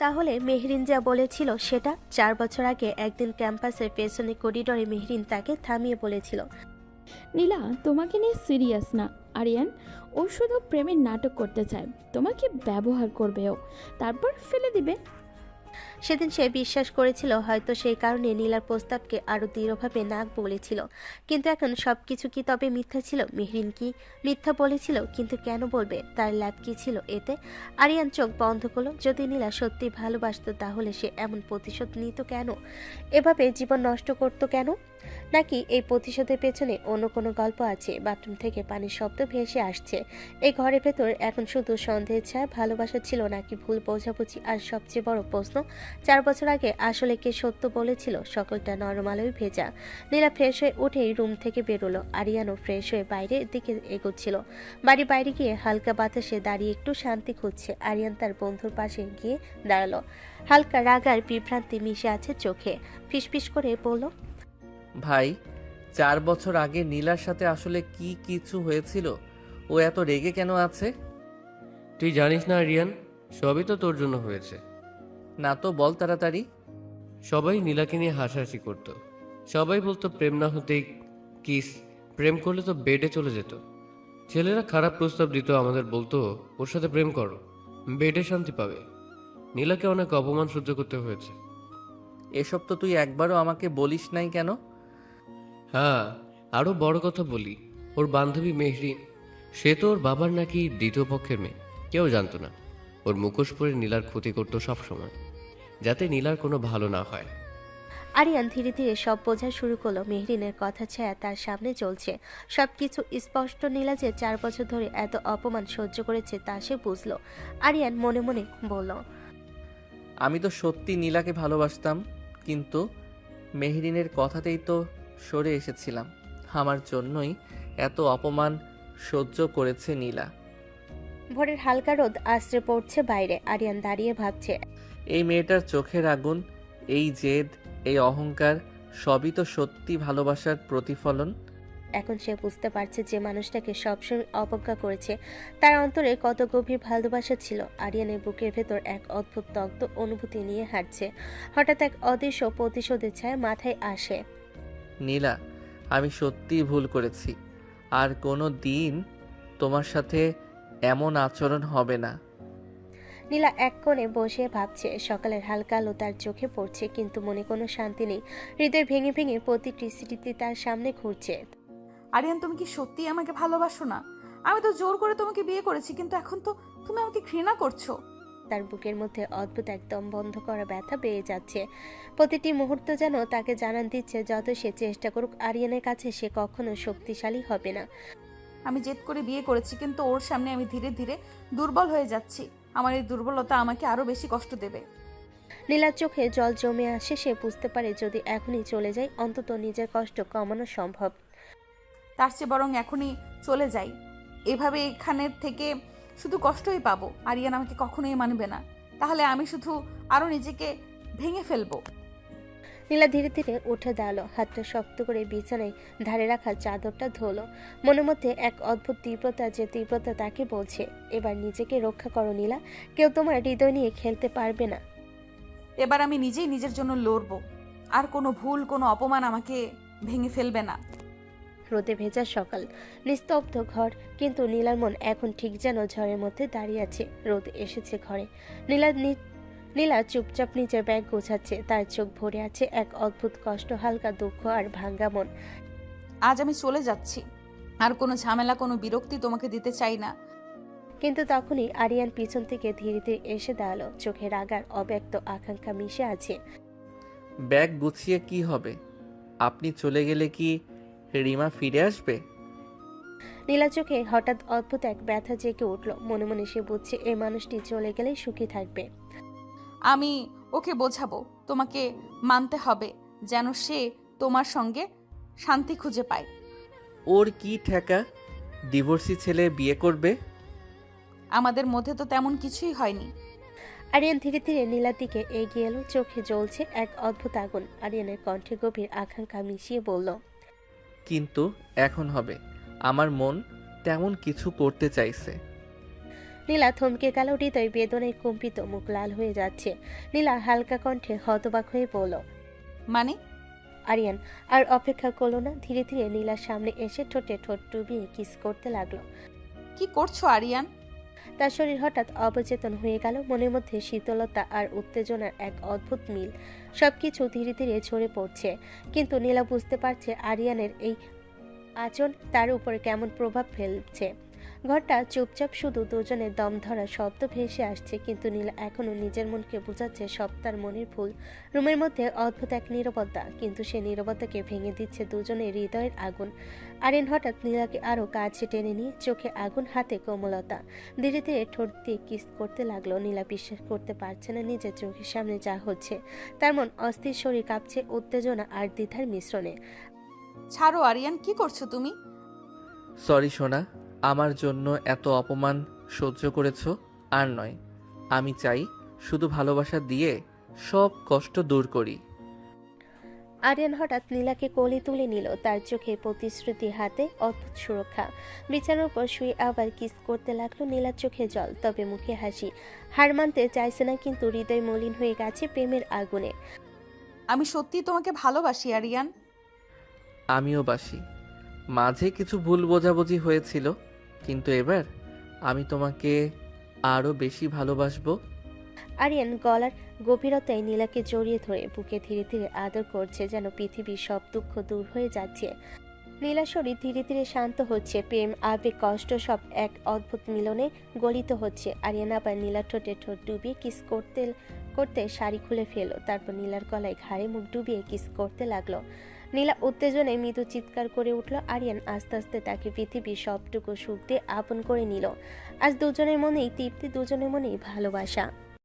তাহলে মেহরিন যা বলেছিল সেটা? 4 বছর আগে একদিন ক্যাম্পাসের পেছনে করিডোরে মেহরিন তাকে থামিয়ে বলেছিল, নীলা তোমাকে নিয়ে সিরিয়াস না আরিয়ান, ও শুধু প্রেমের নাটক করতে চায়, তোমাকে ব্যবহার করবে ও, তারপর ফেলে দিবে। সেদিন সে বিশ্বাস করেছিল, হয়তো সেই কারণে নীলার প্রস্তাবকে আরো দৃঢ়ভাবে নাক বলেছিল। কিন্তু এখন সবকিছু কি তবে মিথ্যা ছিল? মেহরিন কি মিথ্যা বলেছিল? কিন্তু কেন বলবে? তার লাভ কি ছিল এতে? আরিয়ান চোখ বন্ধ করলো। যদি নীলা সত্যি ভালোবাসতো তাহলে সে এমন প্রতিশোধ নিত কেন? এভাবে জীবন নষ্ট করত কেন? নাকি এই প্রতিশোধের পেছনে অন্য কোনো গল্প আছে? বাথরুম থেকে পানির শব্দ ভেসে আসছে। এই ঘরের ভেতর এখন শুধু সন্দেহের ছায়া। ভালোবাসা ছিল নাকি ভুল বোঝাবুঝি? আর সবচেয়ে বড় প্রশ্ন, 4 বছর আগে আসলে কে সত্য বলেছিল? সকলটা নরম আলোয় ভেজা। নীলা ফ্রেশ হয়ে উঠেই রুম থেকে বেরোলো। আরিয়ানও ফ্রেশ হয়ে বাইরের দিকে এগোচ্ছিল। বাড়ির বাইরে গিয়ে হালকা বাতাসে দাঁড়িয়ে একটু শান্তি খুঁজছে। আরিয়ান তার বন্ধুর পাশে গিয়ে দাঁড়ালো। হালকা রাগ আর বিভ্রান্তি মিশে আছে চোখে। ফিসফিস করে বলল, ভাই, 4 বছর আগে নীলার সাথে আসলে কি কিছু হয়েছিল? ও এত রেগে কেন আছে? তুই জানিস না আরিয়ান, সবই তো তোর জন্য হয়েছে। না তো, বল তাড়াতাড়ি। সবাই নীলাকে নিয়ে হাসাহাসি করতো। সবাই বলতো প্রেম না হতেই কিস, প্রেম করলে তো বেডে চলে যেত। ছেলেরা খারাপ প্রস্তাব দিত আমাদের, বলতো ওর সাথে প্রেম করো, বেডে শান্তি পাবে। নীলাকে অনেক অপমান সহ্য করতে হয়েছে। এসব তো তুই একবারও আমাকে বলিস নাই কেন? হ্যাঁ, আরো বড় কথা বলি, ওর বান্ধবী মেহরিন, সে তো ওর বাবার নাকি দ্বিতীয় পক্ষের মেয়ে। কেউ জানতো না। ওর মুখোশ পরে নীলার ক্ষতি করতো সবসময়, যাতে নীলার কোনো ভালো না হয়। আরিয়ান ধীরে ধীরে সব বোঝা শুরু করলো। মেহরিনের কথা ছায়া তার সামনে চলছে। সবকিছু স্পষ্ট। নীলা যে 4 বছর ধরে এত অপমান সহ্য করেছে তা সে বুঝলো। আরিয়ান মনে মনে বলল, আমি তো সত্যি নীলাকে ভালোবাসতাম, কিন্তু মেহরিনের কথাতেই তো সরে এসেছিলাম। আমার জন্যই এত অপমান সহ্য করেছে নীলা। ভোরের হালকা রোদ আশ্রে পড়ছে বাইরে। আরিয়ান দাঁড়িয়ে ভাবছে, এই মেয়েটার চোখের আগুন, এই জেদ, এই অহংকার, সবই তো সত্যি ভালোবাসার প্রতিফলন। এখন সে বুঝতে পারছে যে মানুষটাকে সবসময় অবজ্ঞা করেছে তার অন্তরে কত গভীর ভালোবাসা ছিল। আরিয়ানের বুকের ভেতর এক অদ্ভুত তপ্ত অনুভূতি নিয়ে হাঁটছে। হঠাৎ এক অদৃশ্য প্রতিশোধের ছায়া মাথায় আসে। নীলা, আমি সত্যিই ভুল করেছি। আর কোনো দিন তোমার সাথে এমন আচরণ হবে না। নীলা এক কোণে বসে ভাবছে। সকালের হালকা আলো তার চোখে পড়ছে, কিন্তু মনে কোনো শান্তি নেই। হৃদয় ভেঙে ভেঙে প্রতিটি স্মৃতি তার সামনে ঘুরছে। আরিয়ান, তুমি কি সত্যিই আমাকে ভালোবাসো না? আমি তো জোর করে তোমাকে বিয়ে করেছি, কিন্তু এখন তো তুমি আমাকে ঘৃণা করছো। তার বুকের মধ্যে অদ্ভুত একদম বন্ধ করা ব্যথা বেড়ে যাচ্ছে। প্রতিটি মুহূর্ত যেন তাকে জানান দিচ্ছে যত সে চেষ্টা করুক আরিয়ানের কাছে সে কখনো শক্তিশালী হবে না। আমি জেদ করে বিয়ে করেছি, কিন্তু ওর সামনে আমি ধীরে ধীরে দুর্বল হয়ে যাচ্ছি। আমার এই দুর্বলতা আমাকে আরো বেশি কষ্ট দেবে। নীলার চোখে জল জমে আসে। সে বুঝতে পারে যদি এখনই চলে যায় অন্তত নিজের কষ্ট কমানো সম্ভব। তার চেয়ে বরং এখনই চলে যাই। এভাবে এখানে থেকে শুধু কষ্টই পাবো। আরিয়ান আমাকে কখনোই মানবে না, তাহলে আমি শুধু আরো নিজেকে ভেঙে ফেলবো। নীলা ধীরে ধীরে উঠে দাঁড়ালো। হাতটা শক্ত করে বিছানায় ধারে রাখা চাদরটা ধোলো। মনের মধ্যে এক অদ্ভুত তীব্রতা, যে তীব্রতা তাকে বলছে এবার নিজেকে রক্ষা করো নীলা, কেউ তোমার হৃদয় নিয়ে খেলতে পারবে না। এবার আমি নিজেই নিজের জন্য লড়বো। আর কোনো ভুল, কোনো অপমান আমাকে ভেঙে ফেলবে না। রোদে ভেজা সকাল, নিস্তব্ধ ঘর, কিন্তু নীলার মন এখন ঠিক যেন ঝড়ের মধ্যে দাঁড়িয়ে আছে। রোদ এসেছে ঘরে। নীলা চুপচাপ নিজের ব্যাগ গোছাচ্ছে। তার চোখ ভরে আছে এক অদ্ভুত কষ্ট, হালকা দুঃখ আর ভাঙ্গা মন। আজ আমি চলে যাচ্ছি। আর কোনো ঝামেলা, কোনো বিরক্তি তোমাকে দিতে চাই না। কিন্তু তখনই আরিয়ান পিছন থেকে ধীরে ধীরে এসে দাঁড়ালো। চোখে রাগার অব্যক্ত আকাঙ্ক্ষা মিশে আছে। ব্যাগ গুছিয়ে কি হবে? আপনি চলে গেলে কি রিমা ফিরে আসবে? নীলা চোখে হঠাৎ অদ্ভুত এক ব্যথা জেগে উঠল। মনে মনে সে বুঝছে এই মানুষটি চলে গেলেই সুখী থাকবে। আমি ওকে বোঝাবো, তোমাকে মানতে হবে যেন সে তোমার সঙ্গে শান্তি খুঁজে পায়। ওর কি ঠেকা? ডিভোর্সি ছেলে বিয়ে করবে? আমাদের মধ্যে তো তেমন কিছুই হয়নি। আরিয়ান ধীরে ধীরে নীলার দিকে এগিয়ে এলো। চোখে জ্বলছে এক অদ্ভুত আগুন। আরিয়ানের কণ্ঠে গভীর আকাঙ্ক্ষা মিশিয়ে বলল, কিন্তু এখন হবে। আমার মন তেমন কিছু করতে চাইছে। নীলা থমকে গেল। হৃদয় বেদনায় কম্পিত, মুখ লাল হয়ে যাচ্ছে। নীলা হালকা কণ্ঠে হতবাক হয়ে বলল, মানে? আরিয়ান আর অপেক্ষা করলো না। ধীরে ধীরে নীলার সামনে এসে ঠোঁটে ঠোঁট ডুবিয়ে কিস করতে লাগলো। কি করছো আরিয়ান? তার শরীর হঠাৎ অবচেতন হয়ে গেল। মনের মধ্যে শীতলতা আর উত্তেজনার এক অদ্ভুত মিল। সবকিছু ধীরে ধীরে ঝরে পড়ছে। কিন্তু নীলা বুঝতে পারছে আরিয়ানের এই আচরণ তার উপর কেমন প্রভাব ফেলছে। ঘরটা চুপচাপ, শুধু দুজনের দম ধরা শব্দ ভেসে আসছে। কিন্তু নীলা এখনো নিজের মনকে বোঝাচ্ছে সব তার মনের ভুল। রুমের মধ্যে অদ্ভুত এক নীরবতা, কিন্তু সে নীরবতাকে ভেঙে দিচ্ছে দুজনের হৃদয়ের আগুন। আরিয়ান হঠাৎ নীলাকে আরো কাছে টেনে নিয়ে, চোখে আগুন, হাতে কোমলতা, ধীরে ধীরে ঠোঁট দিয়ে কিস করতে লাগলো। নীলা বিশ্বাস করতে পারছে না নিজের চোখের সামনে যা হচ্ছে। তার মন অস্থির, শরীর কাঁপছে উত্তেজনা আর দ্বিধার মিশ্রণে। ছাড়ো আরিয়ান, কি করছো তুমি? সরি সোনা, আমার জন্য এত অপমান সহ্য করেছো। আর নয়, আমি চাই শুধু ভালোবাসা দিয়ে সব কষ্ট দূর করি। আরিয়ান হঠাৎ নীলাকে কোলে তুলে নিল। তার চোখে প্রতিশ্রুতি, হাতে অদ্ভুত সুরক্ষা। বিছানার উপর শুয়ে আবার কিস করতে লাগলো। নীলার চোখে জল, তবে মুখে হাসি। হার মানতে চাইছে না, কিন্তু হৃদয় মলিন হয়ে গেছে প্রেমের আগুনে। আমি সত্যি তোমাকে ভালোবাসি আরিয়ান। আমিও বাসি। মাঝে কিছু ভুল বোঝাবুঝি হয়েছিল, কিন্তু এবার আমি তোমাকে আরো বেশি ভালোবাসবো। আরিয়ান গলার গভীরতায় নীলাকে জড়িয়ে ধরে বুকে ধীরে ধীরে আদর করছে, যেন পৃথিবীর সব দুঃখ দূর হয়ে যাচ্ছে। নীলা শরীর ধীরে ধীরে শান্ত হচ্ছে। প্রেম, আবেগ, কষ্ট সব এক অদ্ভুত মিলনে গলিত হচ্ছে। আরিয়ান আবার নীলা ঠোঁটে ঠোঁট ডুবিয়ে কিস করতে করতে শাড়ি খুলে ফেলো। তারপর নীলার গলায় ঘাড়ে মুখ ডুবিয়ে কিস করতে লাগলো। নীলা উত্তেজনায় মৃদু চিৎকার করে উঠল। আরিয়ান আস্তে আস্তে তাকে পৃথিবীর সবটুকু সুখ দিয়ে আপন করে নিল। আজ দুজনের মনেই তৃপ্তি, দুজনের মনেই ভালোবাসা।